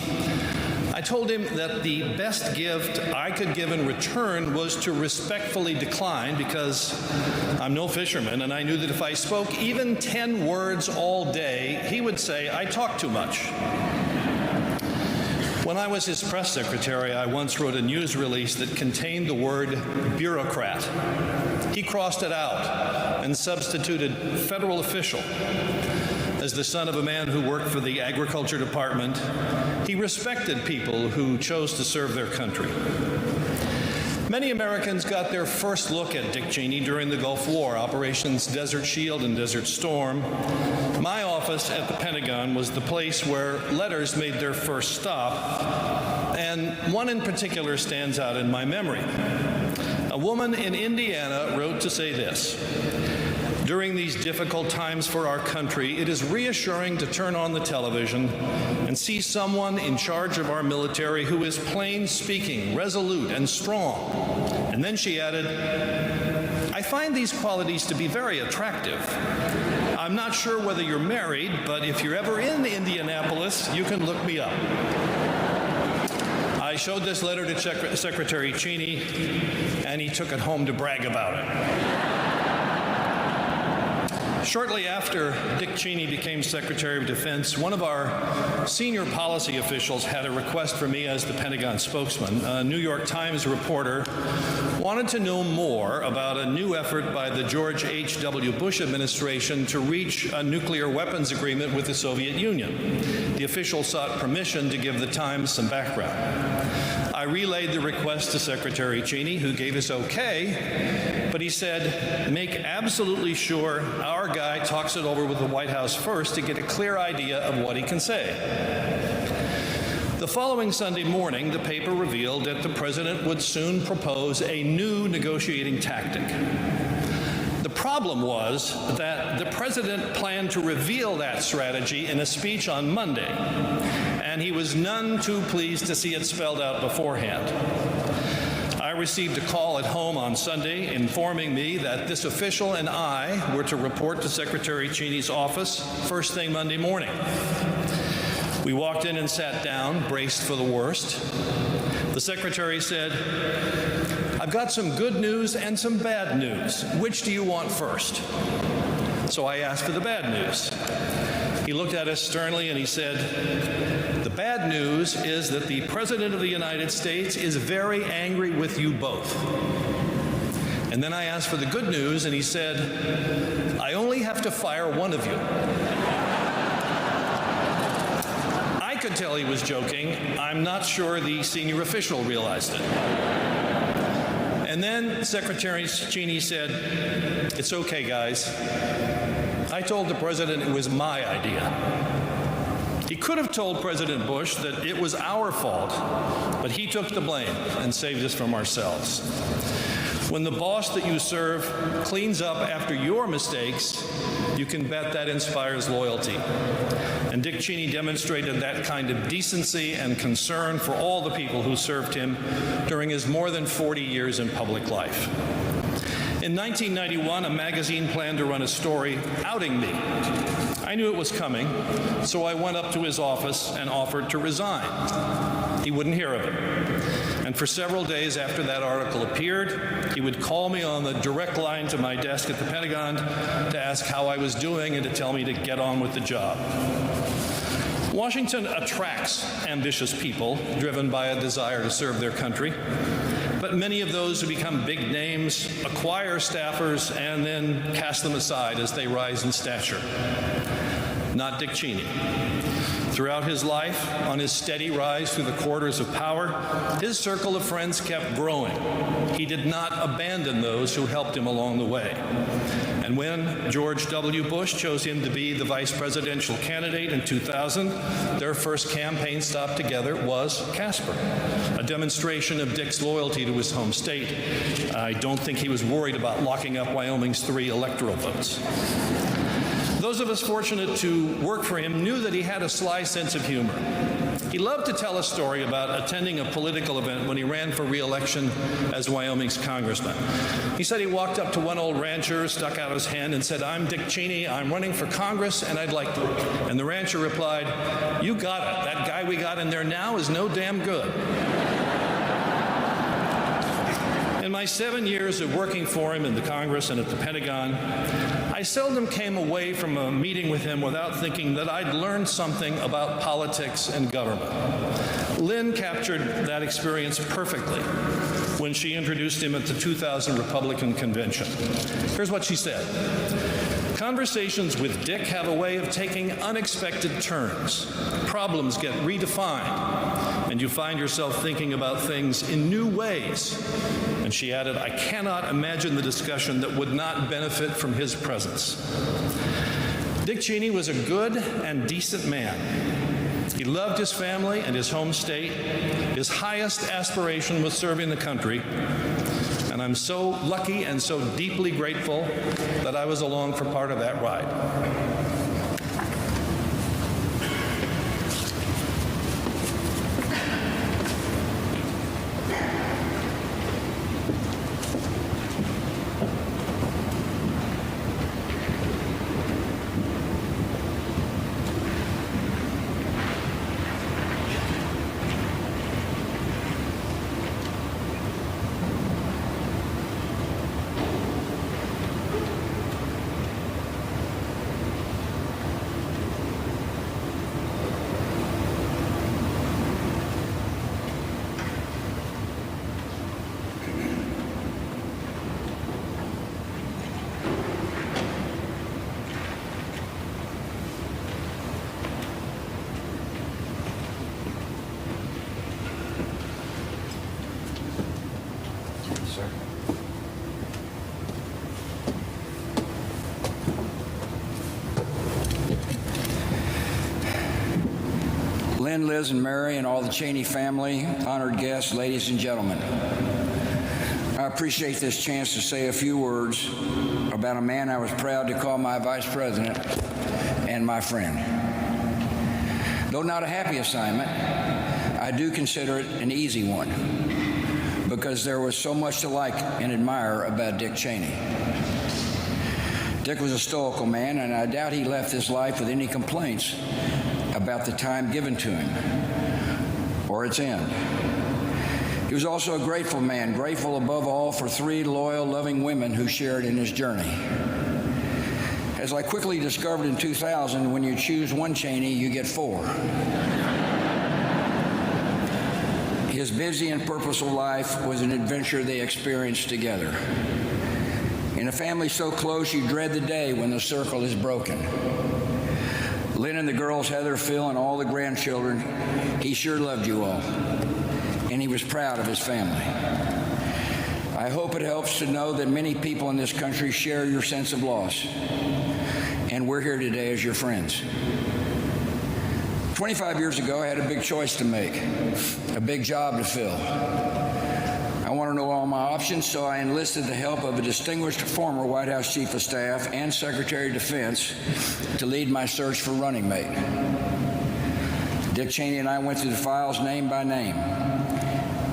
I told him that the best gift I could give in return was to respectfully decline, because I'm no fisherman, and I knew that if I spoke even 10 words all day, he would say I talk too much. When I was his press secretary, I once wrote a news release that contained the word bureaucrat. He crossed it out and substituted federal official. As the son of a man who worked for the Agriculture Department, he respected people who chose to serve their country. Many Americans got their first look at Dick Cheney during the Gulf War, Operations Desert Shield and Desert Storm. My office at the Pentagon was the place where letters made their first stop, and one in particular stands out in my memory. A woman in Indiana wrote to say this: "During these difficult times for our country, it is reassuring to turn on the television and see someone in charge of our military who is plain speaking, resolute, and strong." And then she added, "I find these qualities to be very attractive. I'm not sure whether you're married, but if you're ever in Indianapolis, you can look me up." I showed this letter to Secretary Cheney, and he took it home to brag about it. Shortly after Dick Cheney became Secretary of Defense, one of our senior policy officials had a request for me as the Pentagon spokesman. A New York Times reporter wanted to know more about a new effort by the George H.W. Bush administration to reach a nuclear weapons agreement with the Soviet Union. The official sought permission to give the Times some background. I relayed the request to Secretary Cheney, who gave us okay, but he said, "Make absolutely sure our guy talks it over with the White House first to get a clear idea of what he can say." The following Sunday morning, the paper revealed that the president would soon propose a new negotiating tactic. The problem was that the president planned to reveal that strategy in a speech on Monday, and he was none too pleased to see it spelled out beforehand. I received a call at home on Sunday informing me that this official and I were to report to Secretary Cheney's office first thing Monday morning. We walked in and sat down, braced for the worst. The secretary said, "I've got some good news and some bad news. Which do you want first?" So I asked for the bad news. He looked at us sternly and he said, "The bad news is that the President of the United States is very angry with you both." And then I asked for the good news, and he said, "I only have to fire one of you." I could tell he was joking. I'm not sure the senior official realized it. And then Secretary Cheney said, "It's okay, guys. I told the president it was my idea." He could have told President Bush that it was our fault, but he took the blame and saved us from ourselves. When the boss that you serve cleans up after your mistakes, you can bet that inspires loyalty. And Dick Cheney demonstrated that kind of decency and concern for all the people who served him during his more than 40 years in public life. In 1991, a magazine planned to run a story outing me. I knew it was coming, so I went up to his office and offered to resign. He wouldn't hear of it. And for several days after that article appeared, he would call me on the direct line to my desk at the Pentagon to ask how I was doing and to tell me to get on with the job. Washington attracts ambitious people driven by a desire to serve their country. But many of those who become big names acquire staffers and then cast them aside as they rise in stature. Not Dick Cheney. Throughout his life, on his steady rise through the corridors of power, his circle of friends kept growing. He did not abandon those who helped him along the way. And when George W. Bush chose him to be the vice presidential candidate in 2000, their first campaign stop together was Casper, a demonstration of Dick's loyalty to his home state. I don't think he was worried about locking up Wyoming's 3 electoral votes. Those of us fortunate to work for him knew that he had a sly sense of humor. He loved to tell a story about attending a political event when he ran for re-election as Wyoming's congressman. He said he walked up to one old rancher, stuck out his hand, and said, "I'm Dick Cheney, I'm running for Congress, and I'd like to." And the rancher replied, "You got it. That guy we got in there now is no damn good." In my 7 years of working for him in the Congress and at the Pentagon, I seldom came away from a meeting with him without thinking that I'd learned something about politics and government. Lynn captured that experience perfectly when she introduced him at the 2000 Republican Convention. Here's what she said. "Conversations with Dick have a way of taking unexpected turns. Problems get redefined, and you find yourself thinking about things in new ways." And she added, "I cannot imagine the discussion that would not benefit from his presence." Dick Cheney was a good and decent man. He loved his family and his home state. His highest aspiration was serving the country. And I'm so lucky and so deeply grateful that I was along for part of that ride. Lynn, Liz, and Mary, and all the Cheney family, honored guests, ladies and gentlemen. I appreciate this chance to say a few words about a man I was proud to call my vice president and my friend. Though not a happy assignment, I do consider it an easy one because there was so much to like and admire about Dick Cheney. Dick was a stoical man, and I doubt he left his life with any complaints about the time given to him or its end. He was also a grateful man, grateful above all for 3 loyal, loving women who shared in his journey. As I quickly discovered in 2000, when you choose one Cheney, you get 4. His busy and purposeful life was an adventure they experienced together. In a family so close, you dread the day when the circle is broken. Lynn and the girls, Heather, Phil, and all the grandchildren, he sure loved you all, and he was proud of his family. I hope it helps to know that many people in this country share your sense of loss, and we're here today as your friends. 25 years ago, I had a big choice to make, a big job to fill. I want to know all my options, so I enlisted the help of a distinguished former White House Chief of Staff and Secretary of Defense to lead my search for running mate. Dick Cheney and I went through the files name by name.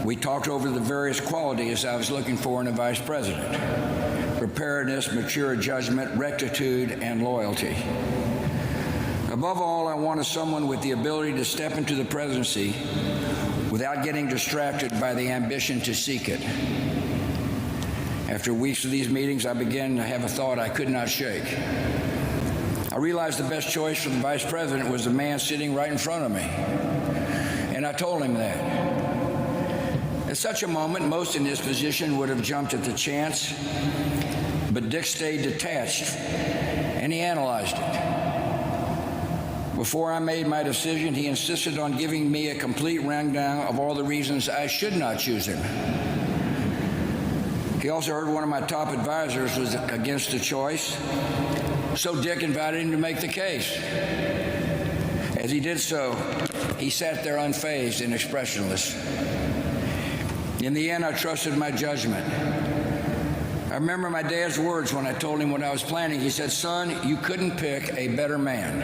We talked over the various qualities I was looking for in a vice president: preparedness, mature judgment, rectitude, and loyalty. Above all, I wanted someone with the ability to step into the presidency without getting distracted by the ambition to seek it. After weeks of these meetings, I began to have a thought I could not shake. I realized the best choice for the vice president was the man sitting right in front of me. And I told him that. At such a moment, most in his position would have jumped at the chance, but Dick stayed detached, and he analyzed it. Before I made my decision, he insisted on giving me a complete rundown of all the reasons I should not choose him. He also heard one of my top advisors was against the choice, so Dick invited him to make the case. As he did so, he sat there unfazed and expressionless. In the end, I trusted my judgment. I remember my dad's words when I told him what I was planning. He said, "Son, you couldn't pick a better man."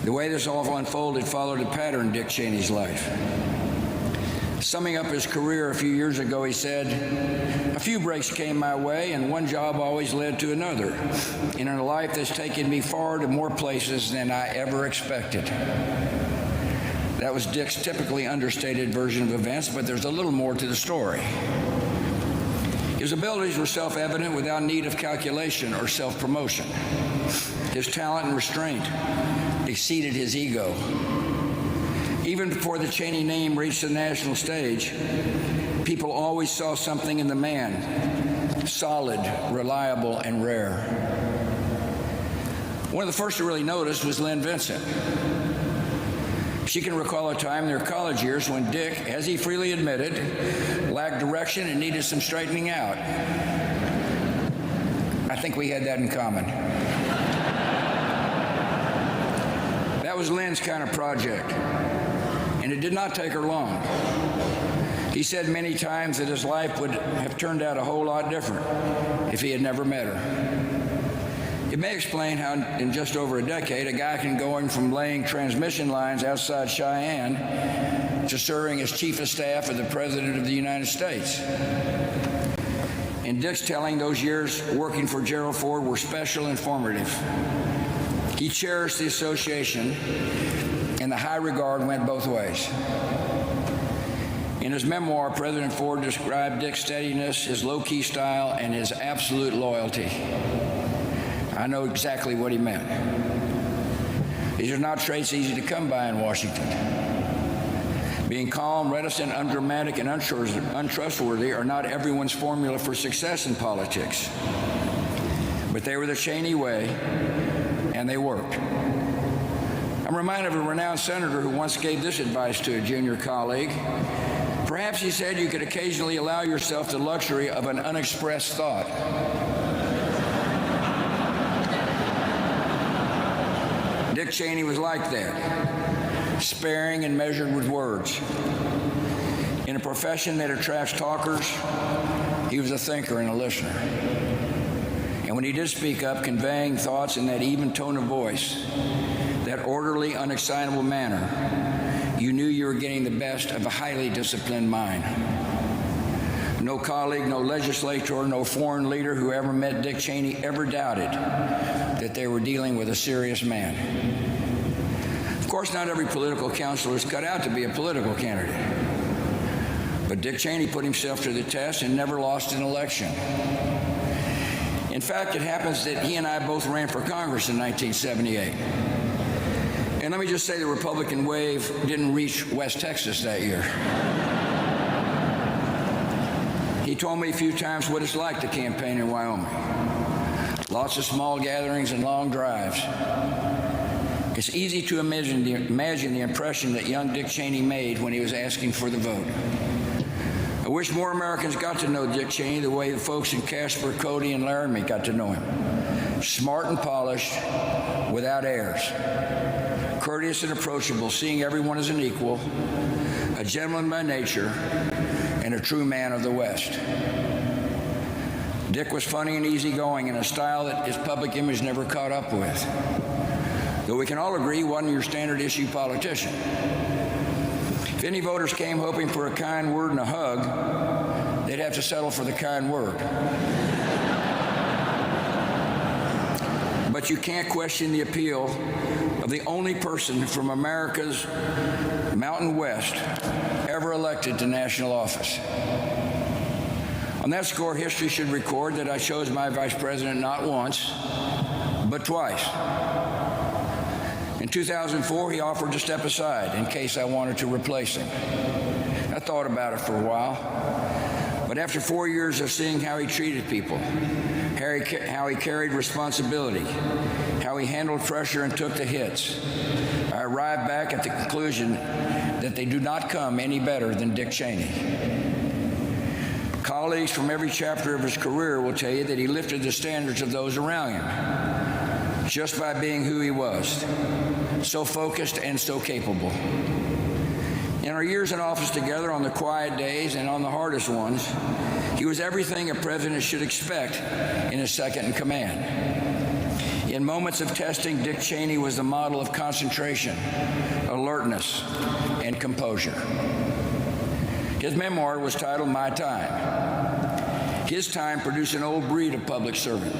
The way this all unfolded followed a pattern in Dick Cheney's life. Summing up his career a few years ago, he said, "A few breaks came my way, and one job always led to another, in a life that's taken me far to more places than I ever expected." That was Dick's typically understated version of events, but there's a little more to the story. His abilities were self-evident without need of calculation or self-promotion. His talent and restraint exceeded his ego. Even before the Cheney name reached the national stage, people always saw something in the man, solid, reliable, and rare. One of the first to really notice was Lynn Vincent. She can recall a time in their college years when Dick, as he freely admitted, lacked direction and needed some straightening out. I think we had that in common. That was Lynn's kind of project, and it did not take her long. He said many times that his life would have turned out a whole lot different if he had never met her. It may explain how in just over a decade, a guy can go from laying transmission lines outside Cheyenne to serving as chief of staff of the President of the United States. In Dick's telling, those years working for Gerald Ford were special and formative. He cherished the association, and the high regard went both ways. In his memoir, President Ford described Dick's steadiness, his low-key style, and his absolute loyalty. I know exactly what he meant. These are not traits easy to come by in Washington. Being calm, reticent, undramatic, and untrustworthy are not everyone's formula for success in politics. But they were the Cheney way, and they worked. I'm reminded of a renowned senator who once gave this advice to a junior colleague. Perhaps he said you could occasionally allow yourself the luxury of an unexpressed thought. Dick Cheney was like that, sparing and measured with words. In a profession that attracts talkers, he was a thinker and a listener. And when he did speak up, conveying thoughts in that even tone of voice, that orderly, unexcitable manner, you knew you were getting the best of a highly disciplined mind. No colleague, no legislator, no foreign leader who ever met Dick Cheney ever doubted that they were dealing with a serious man. Of course, not every political counselor is cut out to be a political candidate. But Dick Cheney put himself to the test and never lost an election. In fact, it happens that he and I both ran for Congress in 1978. And let me just say the Republican wave didn't reach West Texas that year. He told me a few times what it's like to campaign in Wyoming. Lots of small gatherings and long drives. It's easy to imagine the impression that young Dick Cheney made when he was asking for the vote. I wish more Americans got to know Dick Cheney the way the folks in Casper, Cody, and Laramie got to know him. Smart and polished, without airs. Courteous and approachable, seeing everyone as an equal, a gentleman by nature, and a true man of the West. Dick was funny and easygoing in a style that his public image never caught up with. Though we can all agree he wasn't your standard issue politician. If any voters came hoping for a kind word and a hug, they'd have to settle for the kind word. But you can't question the appeal of the only person from America's Mountain West ever elected to national office. On that score, history should record that I chose my vice president not once, but twice. In 2004, he offered to step aside in case I wanted to replace him. I thought about it for a while, but after 4 years of seeing how he treated people, how he carried responsibility, how he handled pressure and took the hits, I arrived back at the conclusion that they do not come any better than Dick Cheney. Colleagues from every chapter of his career will tell you that he lifted the standards of those around him just by being who he was, so focused and so capable. In our years in office together, on the quiet days and on the hardest ones, he was everything a president should expect in his second in command. In moments of testing, Dick Cheney was the model of concentration, alertness, and composure. His memoir was titled My Time. His time produced an old breed of public servant,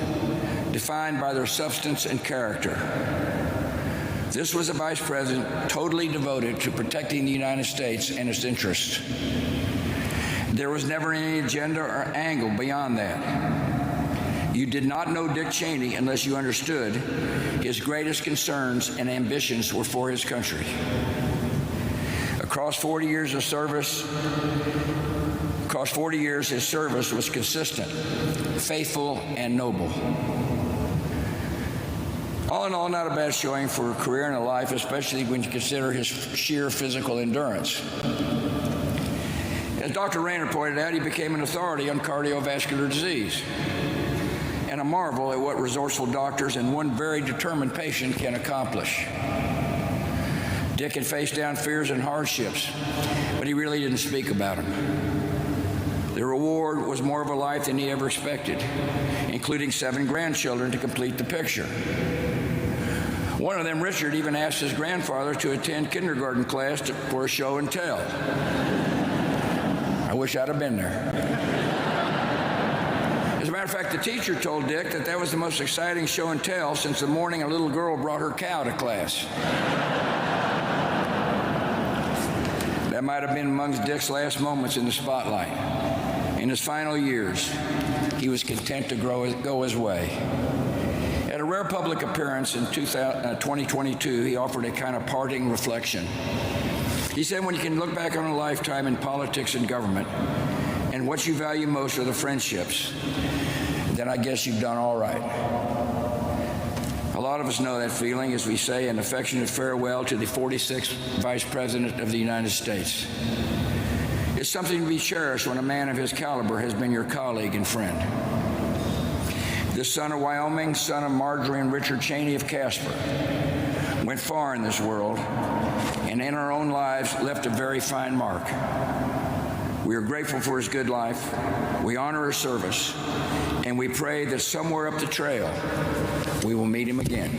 defined by their substance and character. This was a vice president totally devoted to protecting the United States and its interests. There was never any agenda or angle beyond that. You did not know Dick Cheney unless you understood his greatest concerns and ambitions were for his country. Across 40 years, his service was consistent, faithful, and noble. All in all, not a bad showing for a career and a life, especially when you consider his sheer physical endurance. As Dr. Rayner pointed out, he became an authority on cardiovascular disease and a marvel at what resourceful doctors and one very determined patient can accomplish. Dick had faced down fears and hardships, but he really didn't speak about them. The reward was more of a life than he ever expected, including 7 grandchildren to complete the picture. One of them, Richard, even asked his grandfather to attend kindergarten class for a show and tell. I wish I'd have been there. As a matter of fact, the teacher told Dick that was the most exciting show and tell since the morning a little girl brought her cow to class. That might have been amongst Dick's last moments in the spotlight. In his final years, he was content to go his way. At a rare public appearance in 2022, he offered a kind of parting reflection. He said, when you can look back on a lifetime in politics and government, and what you value most are the friendships, then I guess you've done all right. A lot of us know that feeling as we say an affectionate farewell to the 46th Vice President of the United States. It's something to be cherished when a man of his caliber has been your colleague and friend. This son of Wyoming, son of Marjorie and Richard Cheney of Casper, went far in this world and in our own lives left a very fine mark. We are grateful for his good life, we honor his service, and we pray that somewhere up the trail we will meet him again.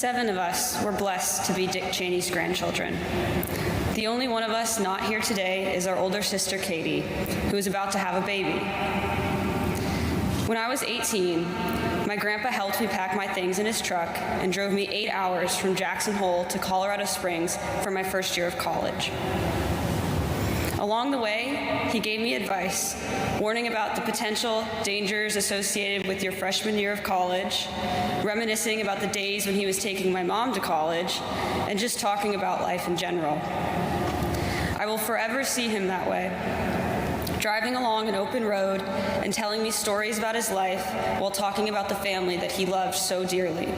7 of us were blessed to be Dick Cheney's grandchildren. The only one of us not here today is our older sister, Katie, who is about to have a baby. When I was 18, my grandpa helped me pack my things in his truck and drove me 8 hours from Jackson Hole to Colorado Springs for my first year of college. Along the way, he gave me advice, warning about the potential dangers associated with your freshman year of college, reminiscing about the days when he was taking my mom to college, and just talking about life in general. I will forever see him that way, driving along an open road and telling me stories about his life while talking about the family that he loved so dearly.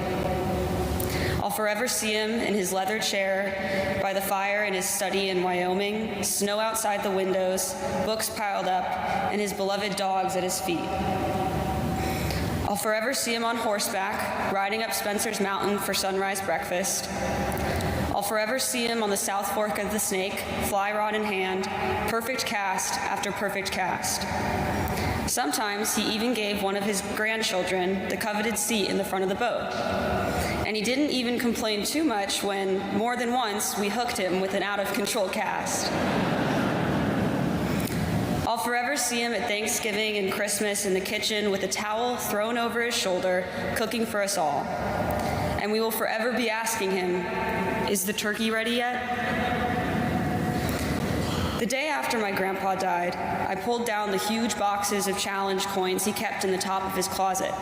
I'll forever see him in his leather chair by the fire in his study in Wyoming, snow outside the windows, books piled up, and his beloved dogs at his feet. I'll forever see him on horseback, riding up Spencer's Mountain for sunrise breakfast. I'll forever see him on the South Fork of the Snake, fly rod in hand, perfect cast after perfect cast. Sometimes he even gave one of his grandchildren the coveted seat in the front of the boat. And he didn't even complain too much when, more than once, we hooked him with an out-of-control cast. I'll forever see him at Thanksgiving and Christmas in the kitchen with a towel thrown over his shoulder, cooking for us all. And we will forever be asking him, "Is the turkey ready yet?" The day after my grandpa died, I pulled down the huge boxes of challenge coins he kept in the top of his closet.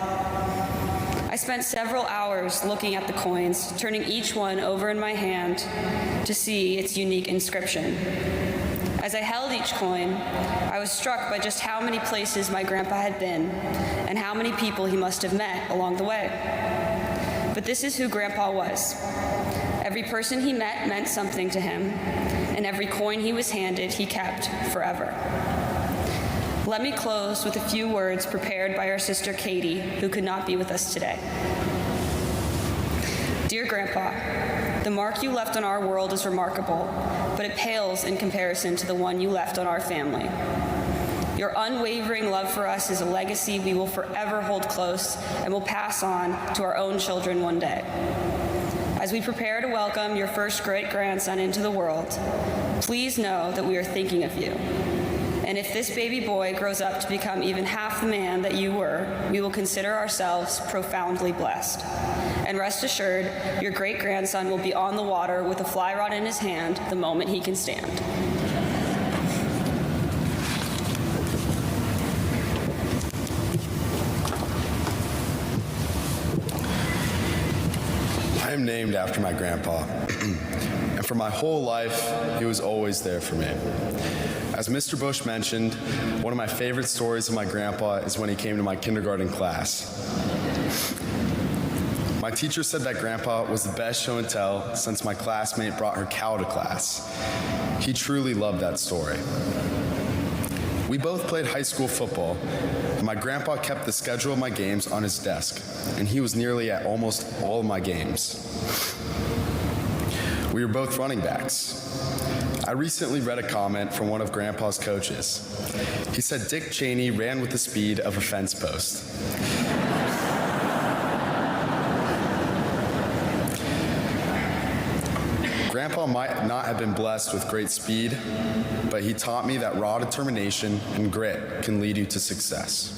I spent several hours looking at the coins, turning each one over in my hand to see its unique inscription. As I held each coin, I was struck by just how many places my grandpa had been and how many people he must have met along the way. But this is who Grandpa was. Every person he met meant something to him, and every coin he was handed, he kept forever. Let me close with a few words prepared by our sister Katie, who could not be with us today. Dear Grandpa, the mark you left on our world is remarkable, but it pales in comparison to the one you left on our family. Your unwavering love for us is a legacy we will forever hold close and will pass on to our own children one day. As we prepare to welcome your first great-grandson into the world, please know that we are thinking of you. And if this baby boy grows up to become even half the man that you were, we will consider ourselves profoundly blessed. And rest assured, your great-grandson will be on the water with a fly rod in his hand the moment he can stand. I am named after my grandpa, and for my whole life, he was always there for me. As Mr. Bush mentioned, one of my favorite stories of my grandpa is when he came to my kindergarten class. My teacher said that Grandpa was the best show and tell since my classmate brought her cow to class. He truly loved that story. We both played high school football, and my grandpa kept the schedule of my games on his desk, and he was nearly at almost all of my games. We were both running backs. I recently read a comment from one of Grandpa's coaches. He said Dick Cheney ran with the speed of a fence post. Grandpa might not have been blessed with great speed, but he taught me that raw determination and grit can lead you to success.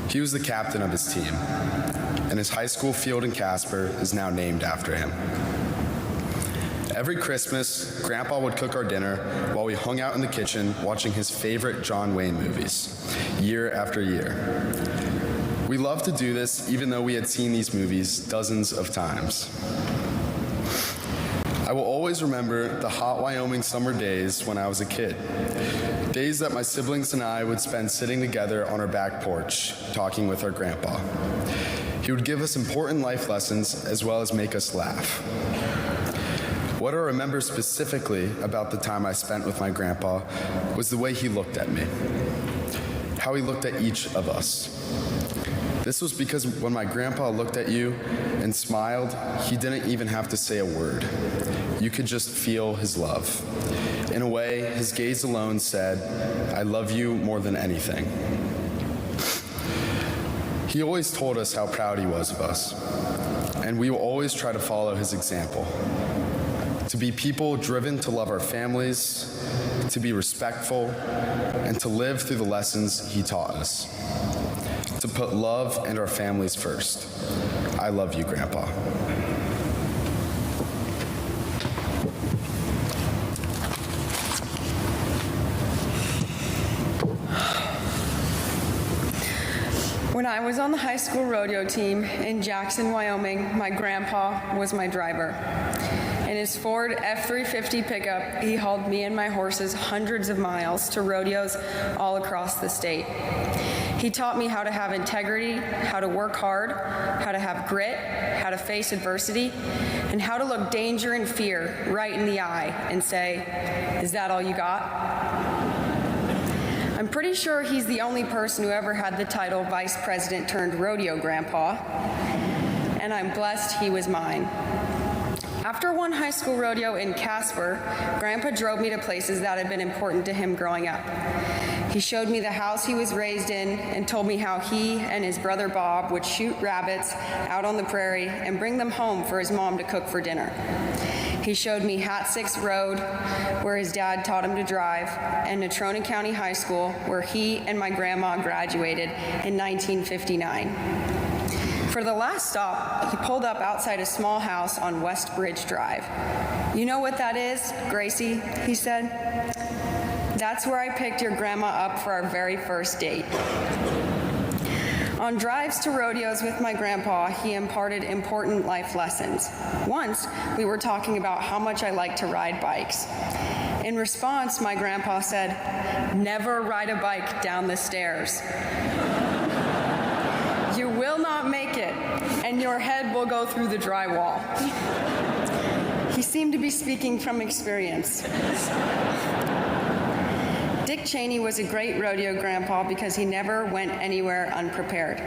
He was the captain of his team, and his high school field in Casper is now named after him. Every Christmas, Grandpa would cook our dinner while we hung out in the kitchen watching his favorite John Wayne movies, year after year. We loved to do this even though we had seen these movies dozens of times. I will always remember the hot Wyoming summer days when I was a kid. Days that my siblings and I would spend sitting together on our back porch, talking with our grandpa. He would give us important life lessons as well as make us laugh. What I remember specifically about the time I spent with my grandpa was the way he looked at me, how he looked at each of us. This was because when my grandpa looked at you and smiled, he didn't even have to say a word. You could just feel his love. In a way, his gaze alone said, "I love you more than anything." He always told us how proud he was of us. and we will always try to follow his example. To be people driven to love our families, to be respectful, and to live through the lessons he taught us. To put love and our families first. I love you, Grandpa. When I was on the high school rodeo team in Jackson, Wyoming, my grandpa was my driver. In his Ford F-350 pickup, he hauled me and my horses hundreds of miles to rodeos all across the state. He taught me how to have integrity, how to work hard, how to have grit, how to face adversity, and how to look danger and fear right in the eye and say, "Is that all you got?" I'm pretty sure he's the only person who ever had the title Vice President turned Rodeo Grandpa, and I'm blessed he was mine. After one high school rodeo in Casper, Grandpa drove me to places that had been important to him growing up. He showed me the house he was raised in and told me how he and his brother Bob would shoot rabbits out on the prairie and bring them home for his mom to cook for dinner. He showed me Hat 6 Road, where his dad taught him to drive, and Natrona County High School, where he and my grandma graduated in 1959. For the last stop, he pulled up outside a small house on West Bridge Drive. "You know what that is, Gracie?" he said. "That's where I picked your grandma up for our very first date." On drives to rodeos with my grandpa, he imparted important life lessons. Once, we were talking about how much I like to ride bikes. In response, my grandpa said, "Never ride a bike down the stairs. You will not make it, and your head will go through the drywall." He seemed to be speaking from experience. Dick Cheney was a great rodeo grandpa because he never went anywhere unprepared.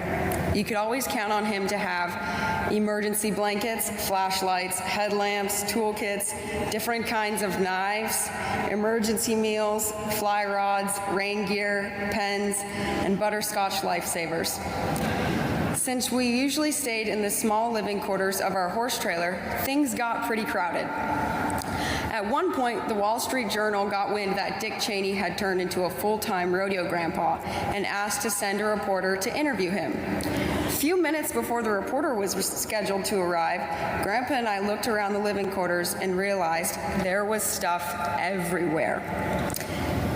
You could always count on him to have emergency blankets, flashlights, headlamps, toolkits, different kinds of knives, emergency meals, fly rods, rain gear, pens, and butterscotch lifesavers. Since we usually stayed in the small living quarters of our horse trailer, things got pretty crowded. At one point, the Wall Street Journal got wind that Dick Cheney had turned into a full-time rodeo grandpa and asked to send a reporter to interview him. A few minutes before the reporter was scheduled to arrive, Grandpa and I looked around the living quarters and realized there was stuff everywhere.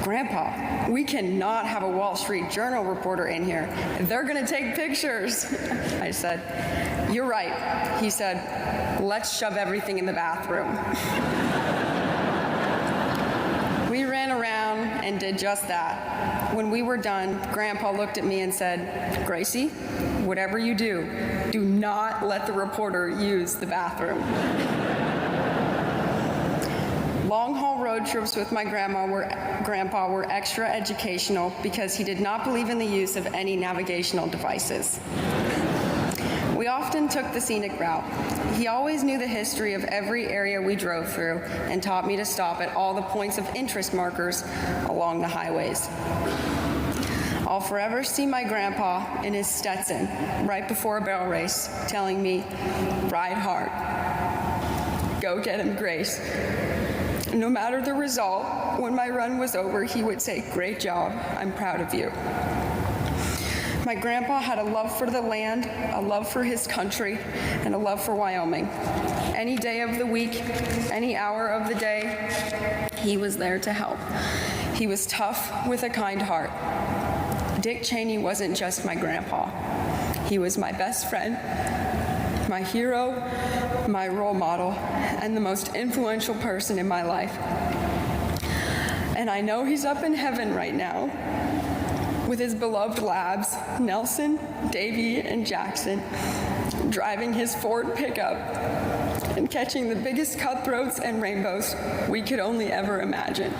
"Grandpa, we cannot have a Wall Street Journal reporter in here. They're going to take pictures." I said. "You're right," he said. "Let's shove everything in the bathroom." We ran around and did just that. When we were done, Grandpa looked at me and said, "Gracie, whatever you do not let the reporter use the bathroom." Long-haul road trips with my grandpa were extra educational because he did not believe in the use of any navigational devices. We often took the scenic route. He always knew the history of every area we drove through and taught me to stop at all the points of interest markers along the highways. I'll forever see my grandpa in his Stetson right before a barrel race telling me, "Ride hard. Go get him, Grace." No matter the result, when my run was over, he would say, "Great job, I'm proud of you." My grandpa had a love for the land, a love for his country, and a love for Wyoming. Any day of the week, any hour of the day, he was there to help. He was tough with a kind heart. Dick Cheney wasn't just my grandpa. He was my best friend, my hero, my role model, and the most influential person in my life. And I know he's up in heaven right now with his beloved labs, Nelson, Davy, and Jackson, driving his Ford pickup and catching the biggest cutthroats and rainbows we could only ever imagine.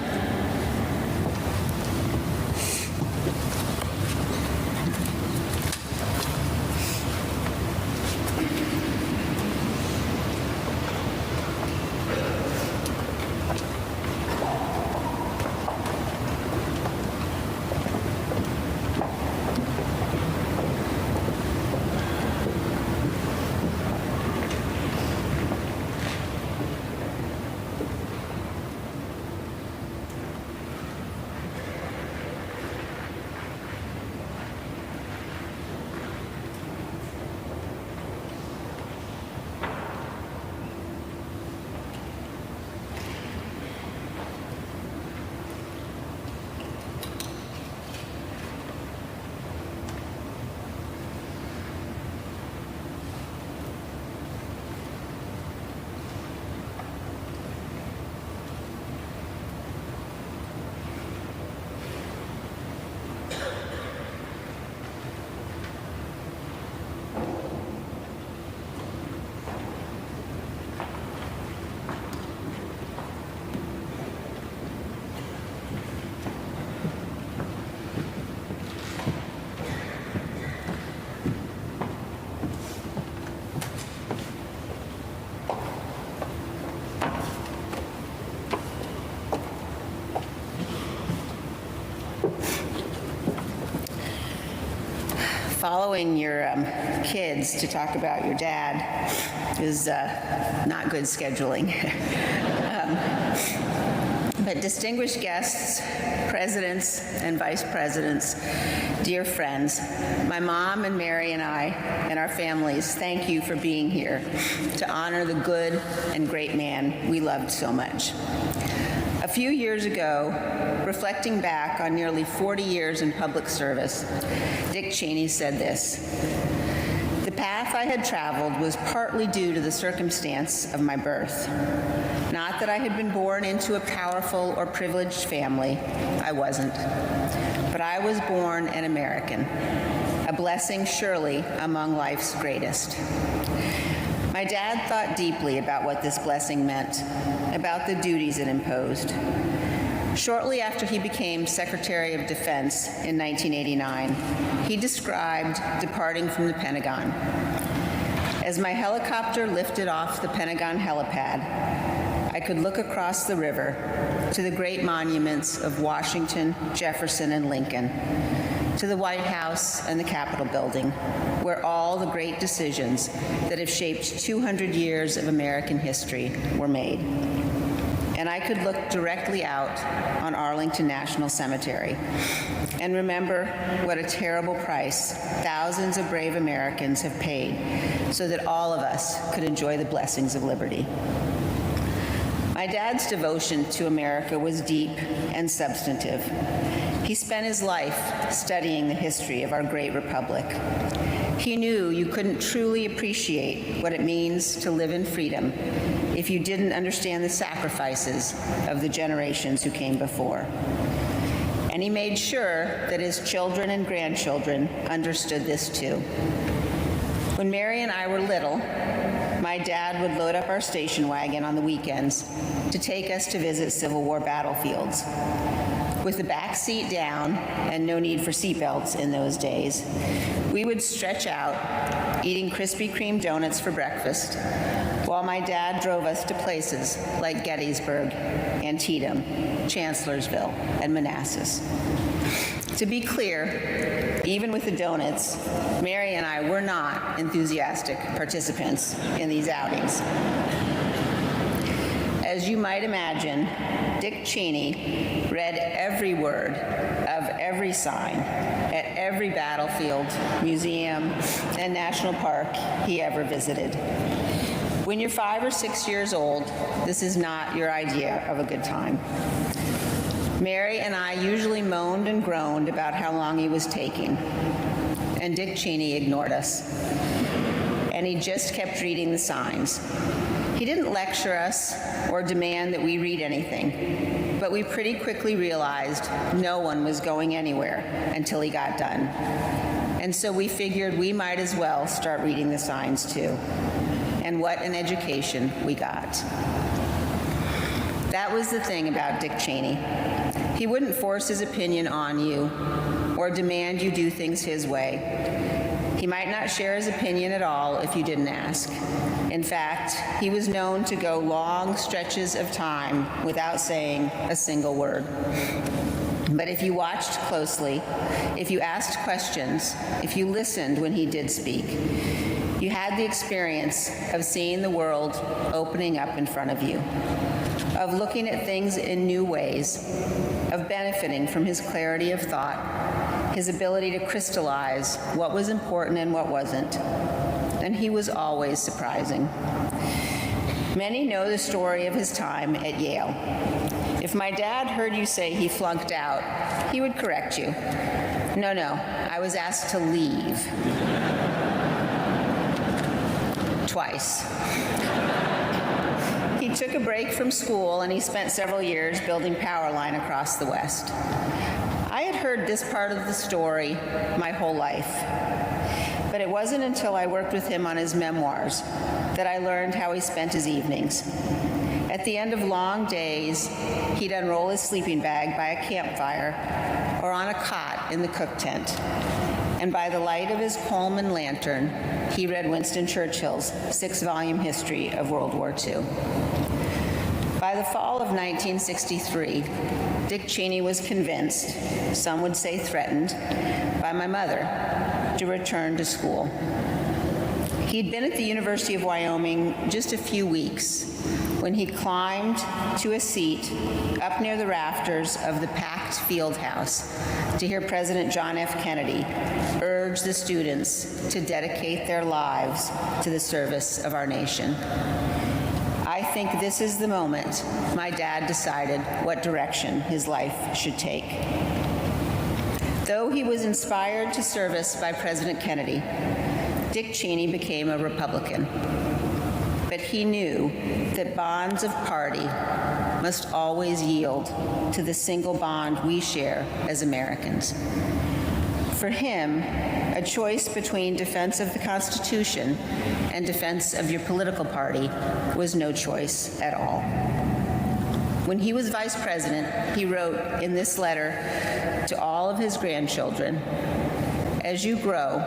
following your kids to talk about your dad is not good scheduling. But distinguished guests, presidents and vice presidents, dear friends, my mom and Mary and I and our families thank you for being here to honor the good and great man we loved so much. A few years ago, reflecting back on nearly 40 years in public service, Dick Cheney said this: "The path I had traveled was partly due to the circumstance of my birth. Not that I had been born into a powerful or privileged family. I wasn't. But I was born an American, a blessing surely among life's greatest." My dad thought deeply about what this blessing meant, about the duties it imposed. Shortly after he became Secretary of Defense in 1989, he described departing from the Pentagon. "As my helicopter lifted off the Pentagon helipad, I could look across the river to the great monuments of Washington, Jefferson, and Lincoln, to the White House and the Capitol building, where all the great decisions that have shaped 200 years of American history were made. And I could look directly out on Arlington National Cemetery and remember what a terrible price thousands of brave Americans have paid so that all of us could enjoy the blessings of liberty." My dad's devotion to America was deep and substantive. He spent his life studying the history of our great republic. He knew you couldn't truly appreciate what it means to live in freedom if you didn't understand the sacrifices of the generations who came before. And he made sure that his children and grandchildren understood this too. When Mary and I were little, my dad would load up our station wagon on the weekends to take us to visit Civil War battlefields. With the back seat down and no need for seatbelts in those days, we would stretch out, eating Krispy Kreme donuts for breakfast, while my dad drove us to places like Gettysburg, Antietam, Chancellorsville, and Manassas. To be clear, even with the donuts, Mary and I were not enthusiastic participants in these outings. As you might imagine, Dick Cheney read every word of every sign at every battlefield, museum, and national park he ever visited. When you're 5 or 6 years old, this is not your idea of a good time. Mary and I usually moaned and groaned about how long he was taking, and Dick Cheney ignored us. And he just kept reading the signs. He didn't lecture us or demand that we read anything, but we pretty quickly realized no one was going anywhere until he got done. And so we figured we might as well start reading the signs too. And what an education we got. That was the thing about Dick Cheney. He wouldn't force his opinion on you or demand you do things his way. He might not share his opinion at all if you didn't ask. In fact, he was known to go long stretches of time without saying a single word. But if you watched closely, if you asked questions, if you listened when he did speak, you had the experience of seeing the world opening up in front of you, of looking at things in new ways, of benefiting from his clarity of thought, his ability to crystallize what was important and what wasn't. And he was always surprising. Many know the story of his time at Yale. If my dad heard you say he flunked out, he would correct you. No, I was asked to leave. Twice. He took a break from school and he spent several years building power line across the West. I had heard this part of the story my whole life, but it wasn't until I worked with him on his memoirs that I learned how he spent his evenings. At the end of long days, he'd unroll his sleeping bag by a campfire or on a cot in the cook tent. And by the light of his Coleman lantern, he read Winston Churchill's 6-volume history of World War II. By the fall of 1963, Dick Cheney was convinced, some would say threatened, by my mother to return to school. He'd been at the University of Wyoming just a few weeks when he climbed to a seat up near the rafters of the packed field house to hear President John F. Kennedy urge the students to dedicate their lives to the service of our nation. I think this is the moment my dad decided what direction his life should take. Though he was inspired to service by President Kennedy, Dick Cheney became a Republican. But he knew that bonds of party must always yield to the single bond we share as Americans. For him, a choice between defense of the Constitution and defense of your political party was no choice at all. When he was vice president, he wrote in this letter to all of his grandchildren, "As you grow,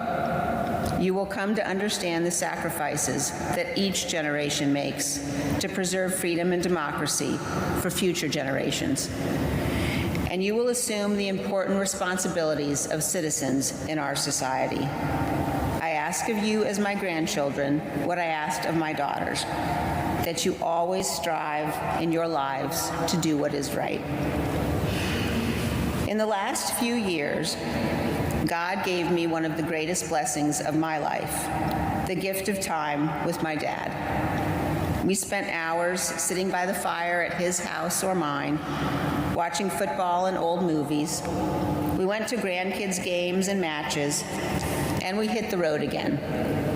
you will come to understand the sacrifices that each generation makes to preserve freedom and democracy for future generations. And you will assume the important responsibilities of citizens in our society. I ask of you as my grandchildren what I asked of my daughters, that you always strive in your lives to do what is right." In the last few years, God gave me one of the greatest blessings of my life, the gift of time with my dad. We spent hours sitting by the fire at his house or mine, watching football and old movies. We went to grandkids' games and matches, and we hit the road again,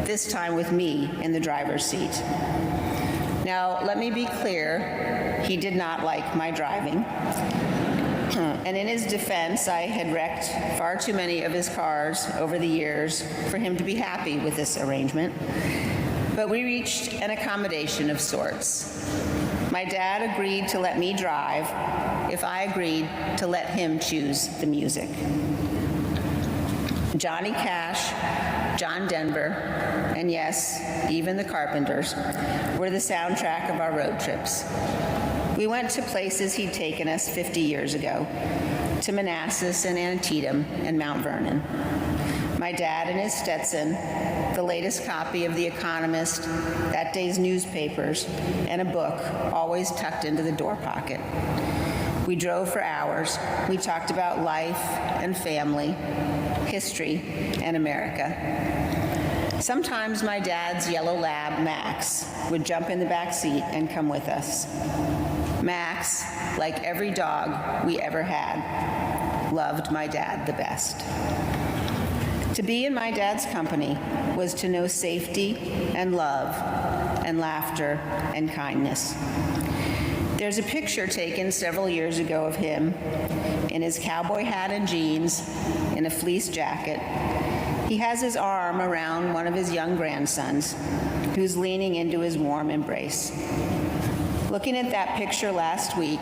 this time with me in the driver's seat. Now, let me be clear, he did not like my driving. And in his defense, I had wrecked far too many of his cars over the years for him to be happy with this arrangement. But we reached an accommodation of sorts. My dad agreed to let me drive if I agreed to let him choose the music. Johnny Cash, John Denver, and yes, even the Carpenters were the soundtrack of our road trips. We went to places he'd taken us 50 years ago, to Manassas and Antietam and Mount Vernon. My dad in his Stetson, the latest copy of The Economist, that day's newspapers, and a book always tucked into the door pocket. We drove for hours. We talked about life and family, history, and America. Sometimes my dad's yellow lab, Max, would jump in the back seat and come with us. Max, like every dog we ever had, loved my dad the best. To be in my dad's company was to know safety and love and laughter and kindness. There's a picture taken several years ago of him in his cowboy hat and jeans, in a fleece jacket. He has his arm around one of his young grandsons, who's leaning into his warm embrace. Looking at that picture last week,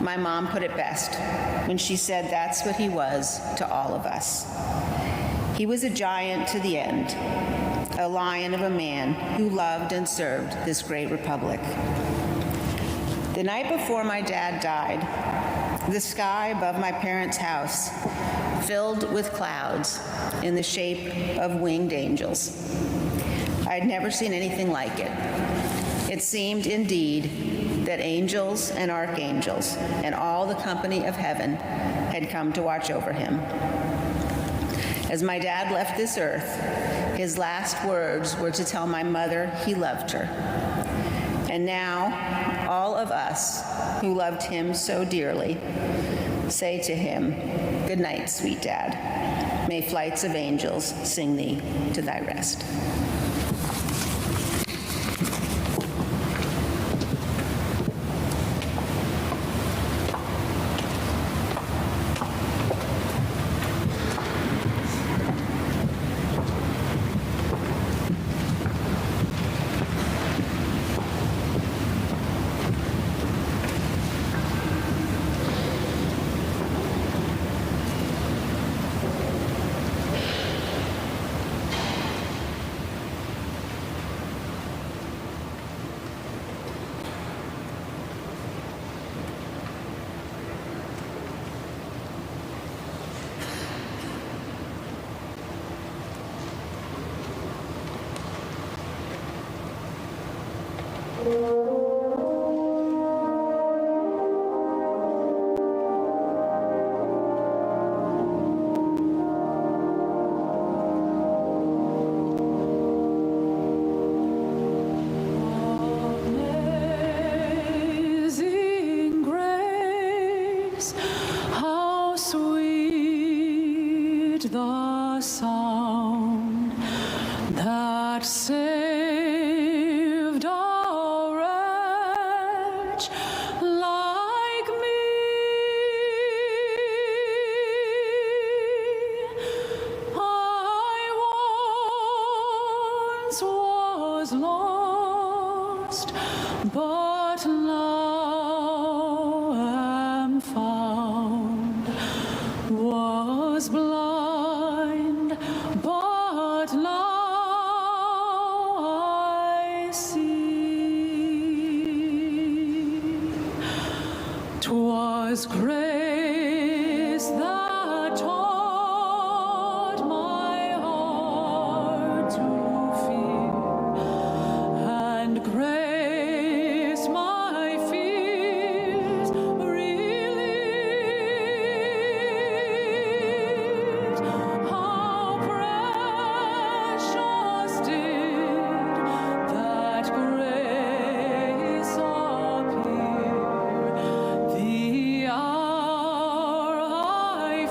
my mom put it best when she said that's what he was to all of us. He was a giant to the end, a lion of a man who loved and served this great republic. The night before my dad died, the sky above my parents' house filled with clouds in the shape of winged angels. I'd never seen anything like it. It seemed indeed that angels and archangels and all the company of heaven had come to watch over him. As my dad left this earth, his last words were to tell my mother he loved her. And now, all of us who loved him so dearly say to him, "Good night, sweet Dad. May flights of angels sing thee to thy rest." The sound that saved a wretch like me. I once was lost, but now am found. Was blind, but now I see. 'Twas grace that taught my heart to fear, and grace my fears relieved. How precious did that grace appear the hour I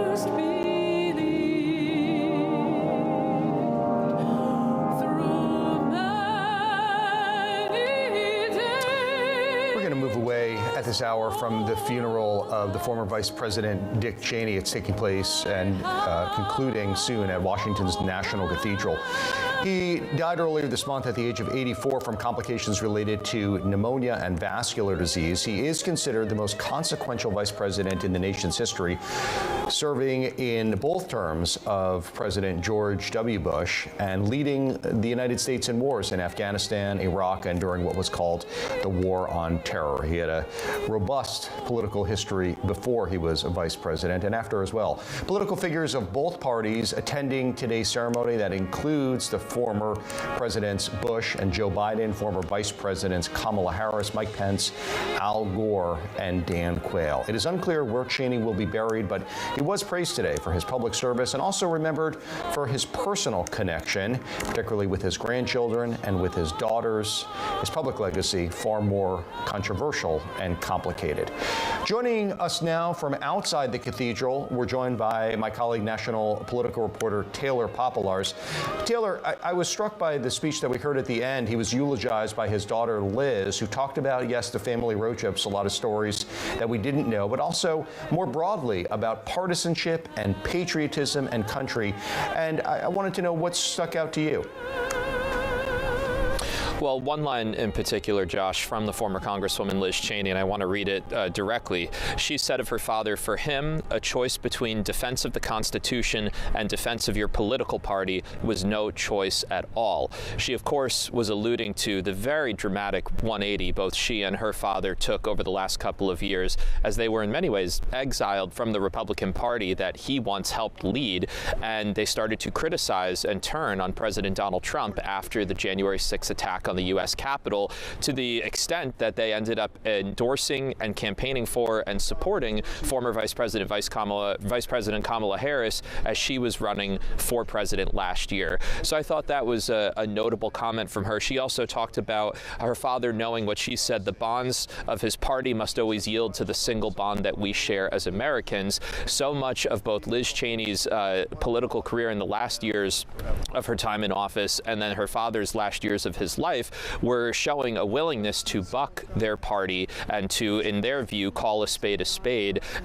first believed. Through many days. We're going to move away at this hour from the funeral of the former Vice President Dick Cheney. It's taking place and concluding soon at Washington's National Cathedral. He died earlier this month at the age of 84 from complications related to pneumonia and vascular disease. He is considered the most consequential vice president in the nation's history, serving in both terms of President George W. Bush and leading the United States in wars in Afghanistan, Iraq, and during what was called the War on Terror. He had a robust political history before he was a vice president and after as well. Political figures of both parties attending today's ceremony. That includes the former Presidents Bush and Joe Biden, former Vice Presidents Kamala Harris, Mike Pence, Al Gore, and Dan Quayle. It is unclear where Cheney will be buried, but he was praised today for his public service and also remembered for his personal connection, particularly with his grandchildren and with his daughters. His public legacy far more controversial and complicated. Joining us now from outside the cathedral, we're joined by my colleague, national political reporter Taylor Popolars. Taylor, I was struck by the speech that we heard at the end. He was eulogized by his daughter Liz, who talked about, yes, the family road trips, a lot of stories that we didn't know, but also more broadly about partisanship and patriotism and country. And I wanted to know what stuck out to you. Well, one line in particular, Josh, from the former Congresswoman Liz Cheney, and I want to read it directly. She said of her father, "For him, a choice between defense of the Constitution and defense of your political party was no choice at all." She, of course, was alluding to the very dramatic 180 both she and her father took over the last couple of years, as they were in many ways exiled from the Republican Party that he once helped lead, and they started to criticize and turn on President Donald Trump after the January 6th attack on the U.S. Capitol, to the extent that they ended up endorsing and campaigning for and supporting former Vice President Kamala Harris as she was running for president last year. So I thought that was a notable comment from her. She also talked about her father knowing what she said: the bonds of his party must always yield to the single bond that we share as Americans. So much of both Liz Cheney's political career in the last years of her time in office and then her father's last years of his life were showing a willingness to buck their party and to, in their view, call a spade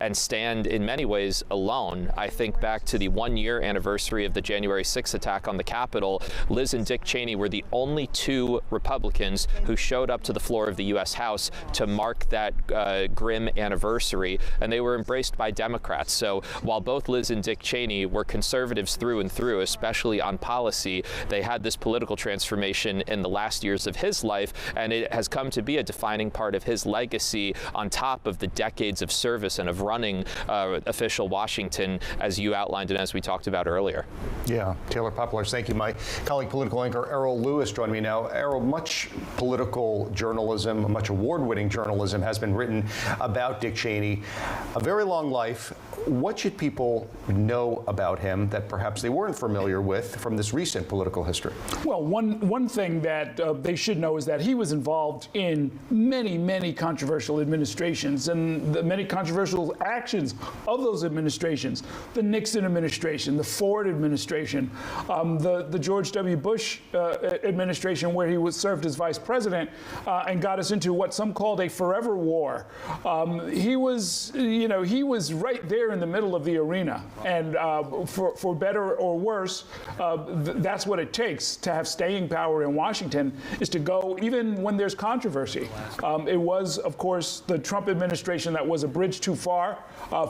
and stand in many ways alone. I think back to the 1-year anniversary of the January 6th attack on the Capitol. Liz and Dick Cheney were the only two Republicans who showed up to the floor of the U.S. House to mark that grim anniversary, and they were embraced by Democrats. So while both Liz and Dick Cheney were conservatives through and through, especially on policy, they had this political transformation in the last last years of his life, and it has come to be a defining part of his legacy on top of the decades of service and of running official Washington, as you outlined and as we talked about earlier. Yeah, Taylor Poplars, thank you. My colleague, political anchor Errol Lewis, joined me now. Errol, much political journalism, much award-winning journalism has been written about Dick Cheney. A very long life. What should people know about him that perhaps they weren't familiar with from this recent political history? Well, one thing that they should know is that he was involved in many controversial administrations and the many controversial actions of those administrations. The Nixon administration, the Ford administration, the George W. Bush administration, where he served as vice president and got us into what some called a forever war. He was right there in the middle of the arena, and for better or worse, that's what it takes to have staying power in Washington, is to go even when there's controversy. It was, of course, the Trump administration that was a bridge too far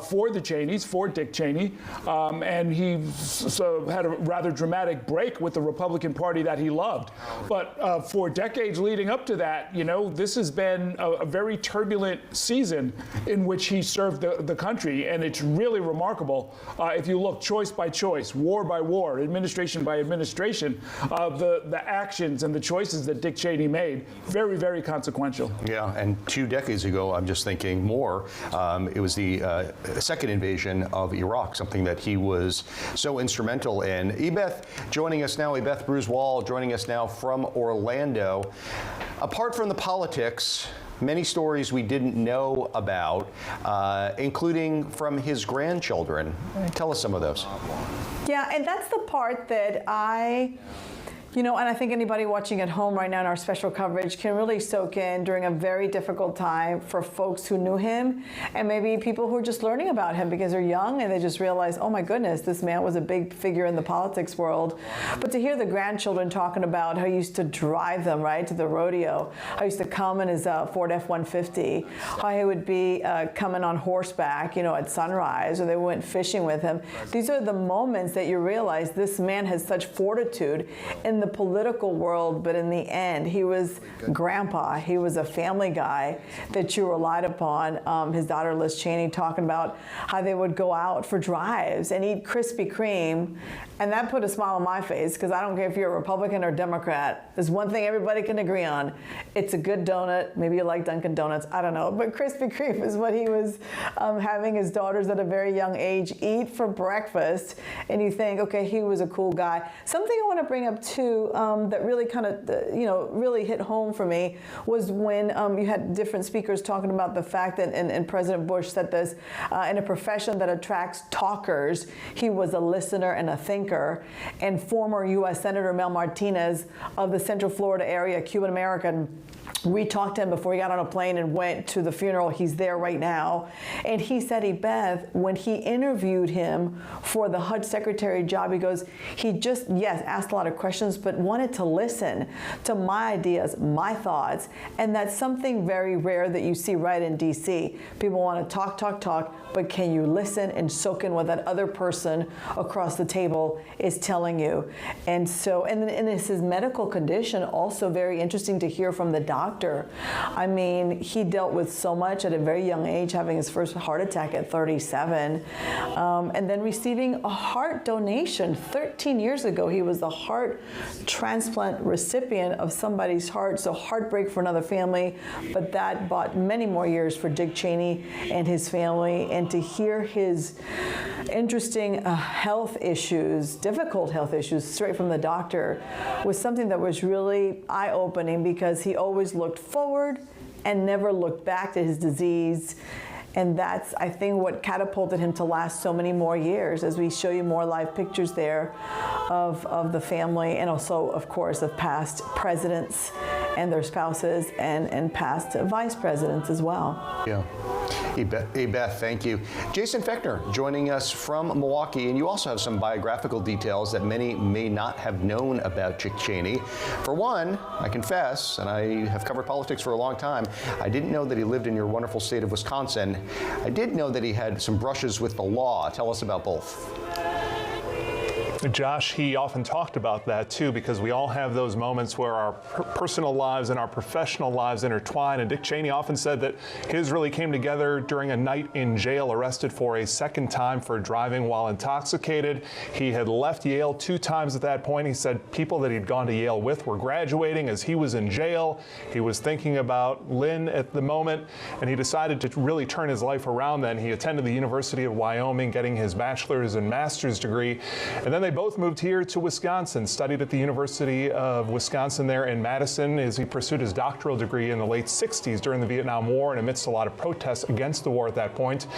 for the Cheneys, for Dick Cheney, and he had a rather dramatic break with the Republican Party that he loved. But for decades leading up to that, this has been a very turbulent season in which he served the country, and it's really remarkable if you look choice by choice, war by war, administration by administration, the actions and the choices that Dick Cheney made, very consequential. Yeah, and 2 decades ago, I'm just thinking more, it was the second invasion of Iraq, something that he was so instrumental in. Ebeth joining us now, Ebeth Bruce-Wall joining us now from Orlando. Apart from the politics, many stories we didn't know about, including from his grandchildren. Tell us some of those. Yeah, and that's the part that and I think anybody watching at home right now in our special coverage can really soak in during a very difficult time for folks who knew him, and maybe people who are just learning about him because they're young and they just realize, oh my goodness, this man was a big figure in the politics world. But to hear the grandchildren talking about how he used to drive them, right, to the rodeo, how he used to come in his Ford F-150, how he would be coming on horseback, at sunrise, or they went fishing with him. These are the moments that you realize this man has such fortitude in the political world, but in the end, he was grandpa. He was a family guy that you relied upon. His daughter, Liz Cheney, talking about how they would go out for drives and eat Krispy Kreme. And that put a smile on my face, because I don't care if you're a Republican or Democrat. There's one thing everybody can agree on. It's a good donut. Maybe you like Dunkin' Donuts. I don't know. But Krispy Kreme is what he was having his daughters at a very young age eat for breakfast. And you think, okay, he was a cool guy. Something I want to bring up, too, that really kind of, really hit home for me was when you had different speakers talking about the fact that, and President Bush said this, in a profession that attracts talkers, he was a listener and a thinker. And former U.S. Senator Mel Martinez of the Central Florida area, Cuban American, we talked to him before he got on a plane and went to the funeral. He's there right now. And he said, Beth, when he interviewed him for the HUD secretary job, he goes, he just, yes, asked a lot of questions, but wanted to listen to my ideas, my thoughts. And that's something very rare that you see right in D.C. People want to talk, but can you listen and soak in what that other person across the table is telling you? And so, and it's his medical condition, also very interesting to hear from the doctor. I mean, he dealt with so much at a very young age, having his first heart attack at 37, and then receiving a heart donation. 13 years ago, he was the heart transplant recipient of somebody's heart, so heartbreak for another family, but that bought many more years for Dick Cheney and his family. And to hear his interesting health issues, difficult health issues, straight from the doctor, was something that was really eye-opening, because he always looked forward and never looked back to his disease. And that's, I think, what catapulted him to last so many more years, as we show you more live pictures there of the family, and also, of course, of past presidents and their spouses, and past vice presidents as well. Yeah. Beth, thank you. Jason Fechner joining us from Milwaukee, and you also have some biographical details that many may not have known about Dick Cheney. For one, I confess, and I have covered politics for a long time, I didn't know that he lived in your wonderful state of Wisconsin. I did know that he had some brushes with the law. Tell us about both. Josh, he often talked about that too, because we all have those moments where our personal lives and our professional lives intertwine. And Dick Cheney often said that his really came together during a night in jail, arrested for a second time for driving while intoxicated. He had left Yale 2 times at that point. He said people that he'd gone to Yale with were graduating as he was in jail. He was thinking about Lynn at the moment, and he decided to really turn his life around then. He attended the University of Wyoming, getting his bachelor's and master's degree, and then they both moved here to Wisconsin, studied at the University of Wisconsin there in Madison as he pursued his doctoral degree in the late 60s during the Vietnam War and amidst a lot of protests against the war at that point.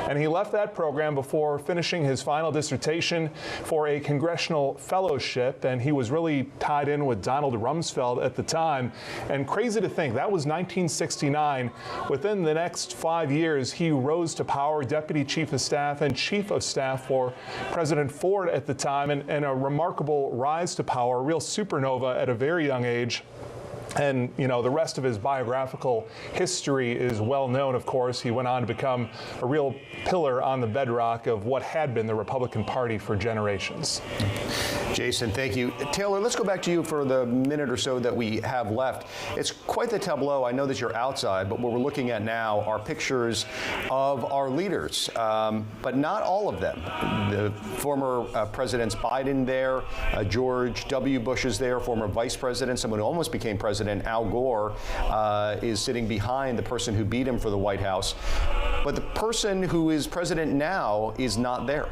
And he left that program before finishing his final dissertation for a congressional fellowship, and he was really tied in with Donald Rumsfeld at the time. And crazy to think, that was 1969. Within the next 5 years, he rose to power, Deputy Chief of Staff and Chief of Staff for President Ford at the time, and a remarkable rise to power, a real supernova at a very young age. And, you know, the rest of his biographical history is well known, of course. He went on to become a real pillar on the bedrock of what had been the Republican Party for generations. Jason, thank you. Taylor, let's go back to you for the minute or so that we have left. It's quite the tableau. I know that you're outside, but what we're looking at now are pictures of our leaders, but not all of them. The former Presidents Biden there, George W. Bush is there, former Vice President, someone who almost became President, Al Gore, is sitting behind the person who beat him for the White House. But the person who is president now is not there.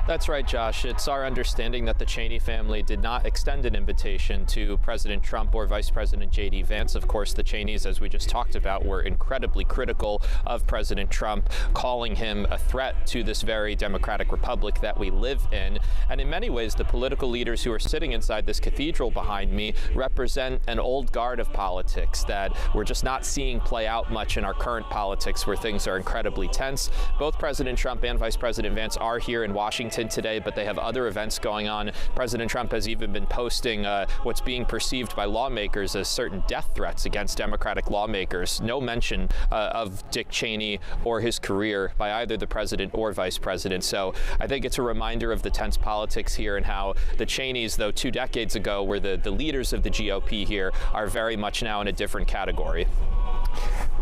That's right, Josh. It's our understanding that the Cheney family did not extend an invitation to President Trump or Vice President J.D. Vance. Of course, the Cheneys, as we just talked about, were incredibly critical of President Trump, calling him a threat to this very democratic republic that we live in. And in many ways, the political leaders who are sitting inside this cathedral behind me represent an old guard of politics that we're just not seeing play out much in our current politics, where things are incredibly tense. Both President Trump and Vice President Vance are here in Washington today, but they have other events going on. President Trump has even been posting what's being perceived by lawmakers as certain death threats against Democratic lawmakers. No mention of Dick Cheney or his career by either the president or vice president. So I think it's a reminder of the tense politics here and how the Cheneys, though 2 decades ago were the leaders of the GOP here, are very much now in a different category.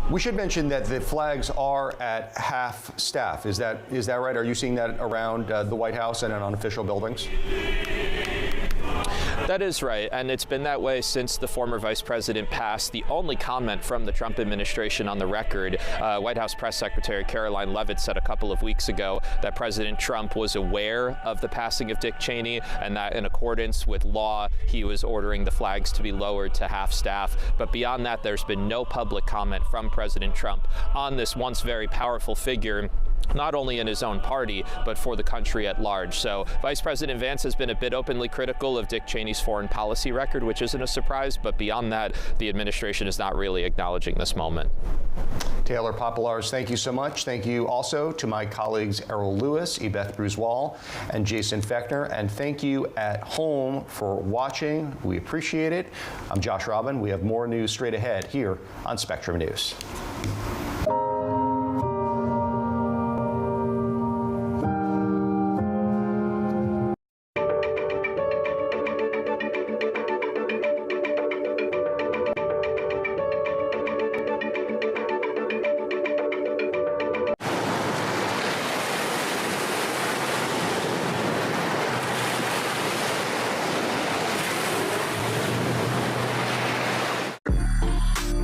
We should mention that the flags are at half staff. Is that right? Are you seeing that around the White House and on official buildings? That is right, and it's been that way since the former vice president passed. The only comment from the Trump administration on the record, White House Press Secretary Caroline Leavitt said a couple of weeks ago that President Trump was aware of the passing of Dick Cheney and that in accordance with law, he was ordering the flags to be lowered to half staff. But beyond that, there's been no public comment from President Trump on this once very powerful figure, not only in his own party, but for the country at large. So Vice President Vance has been a bit openly critical of Dick Cheney's foreign policy record, which isn't a surprise, but beyond that, the administration is not really acknowledging this moment. Taylor Popolars, thank you so much. Thank you also to my colleagues Errol Lewis, Ebeth Bruswell, and Jason Fechner, and thank you at home for watching. We appreciate it. I'm Josh Robin. We have more news straight ahead here on Spectrum News.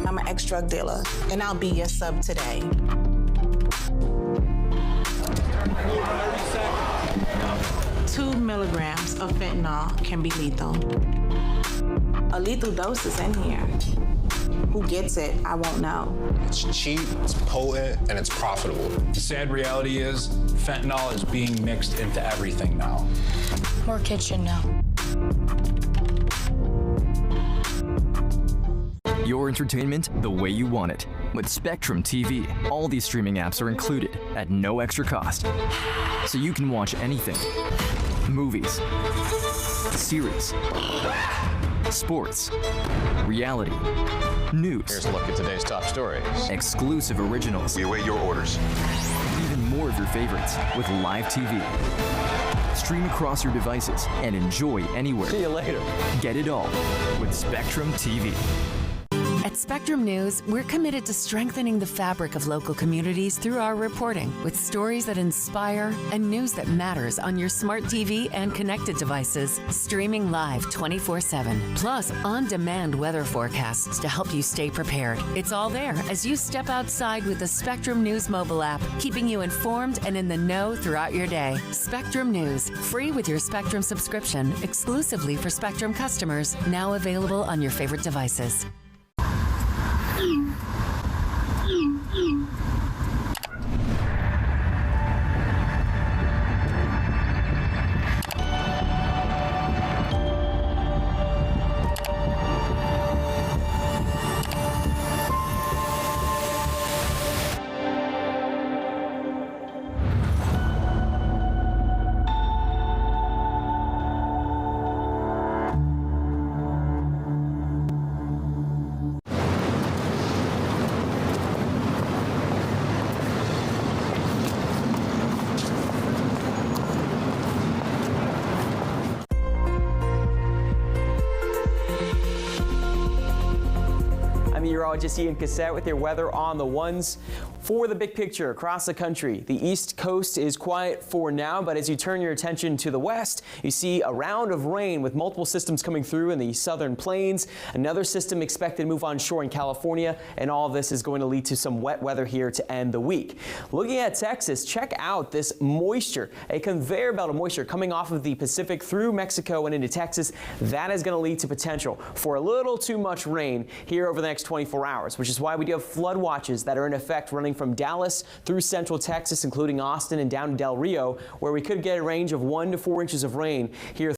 I'm an ex-drug dealer, and I'll be your sub today. Two milligrams of fentanyl can be lethal. A lethal dose is in here. Who gets it, I won't know. It's cheap, it's potent, and it's profitable. The sad reality is fentanyl is being mixed into everything now. More kitchen now. Your entertainment the way you want it. With Spectrum TV, all these streaming apps are included at no extra cost. So you can watch anything. Movies, series, sports, reality, news. Here's a look at today's top stories. Exclusive originals. We await your orders. Even more more of your favorites with live TV. Stream across your devices and enjoy anywhere. See you later. Get it all with Spectrum TV. At Spectrum News, we're committed to strengthening the fabric of local communities through our reporting, with stories that inspire and news that matters on your smart TV and connected devices, streaming live 24/7. Plus, on-demand weather forecasts to help you stay prepared. It's all there as you step outside with the Spectrum News mobile app, keeping you informed and in the know throughout your day. Spectrum News, free with your Spectrum subscription, exclusively for Spectrum customers, now available on your favorite devices. Meteorologist Ian Cassette with your weather on the ones. For the big picture across the country, the east coast is quiet for now, but as you turn your attention to the west, you see a round of rain with multiple systems coming through in the southern plains. Another system expected to move on shore in California, and all of this is going to lead to some wet weather here to end the week. Looking at Texas, check out this moisture, a conveyor belt of moisture coming off of the Pacific through Mexico and into Texas. That is going to lead to potential for a little too much rain here over the next 24 hours, which is why we do have flood watches that are in effect running from Dallas through central Texas, including Austin and down to Del Rio, where we could get a range of 1 to 4 inches of rain here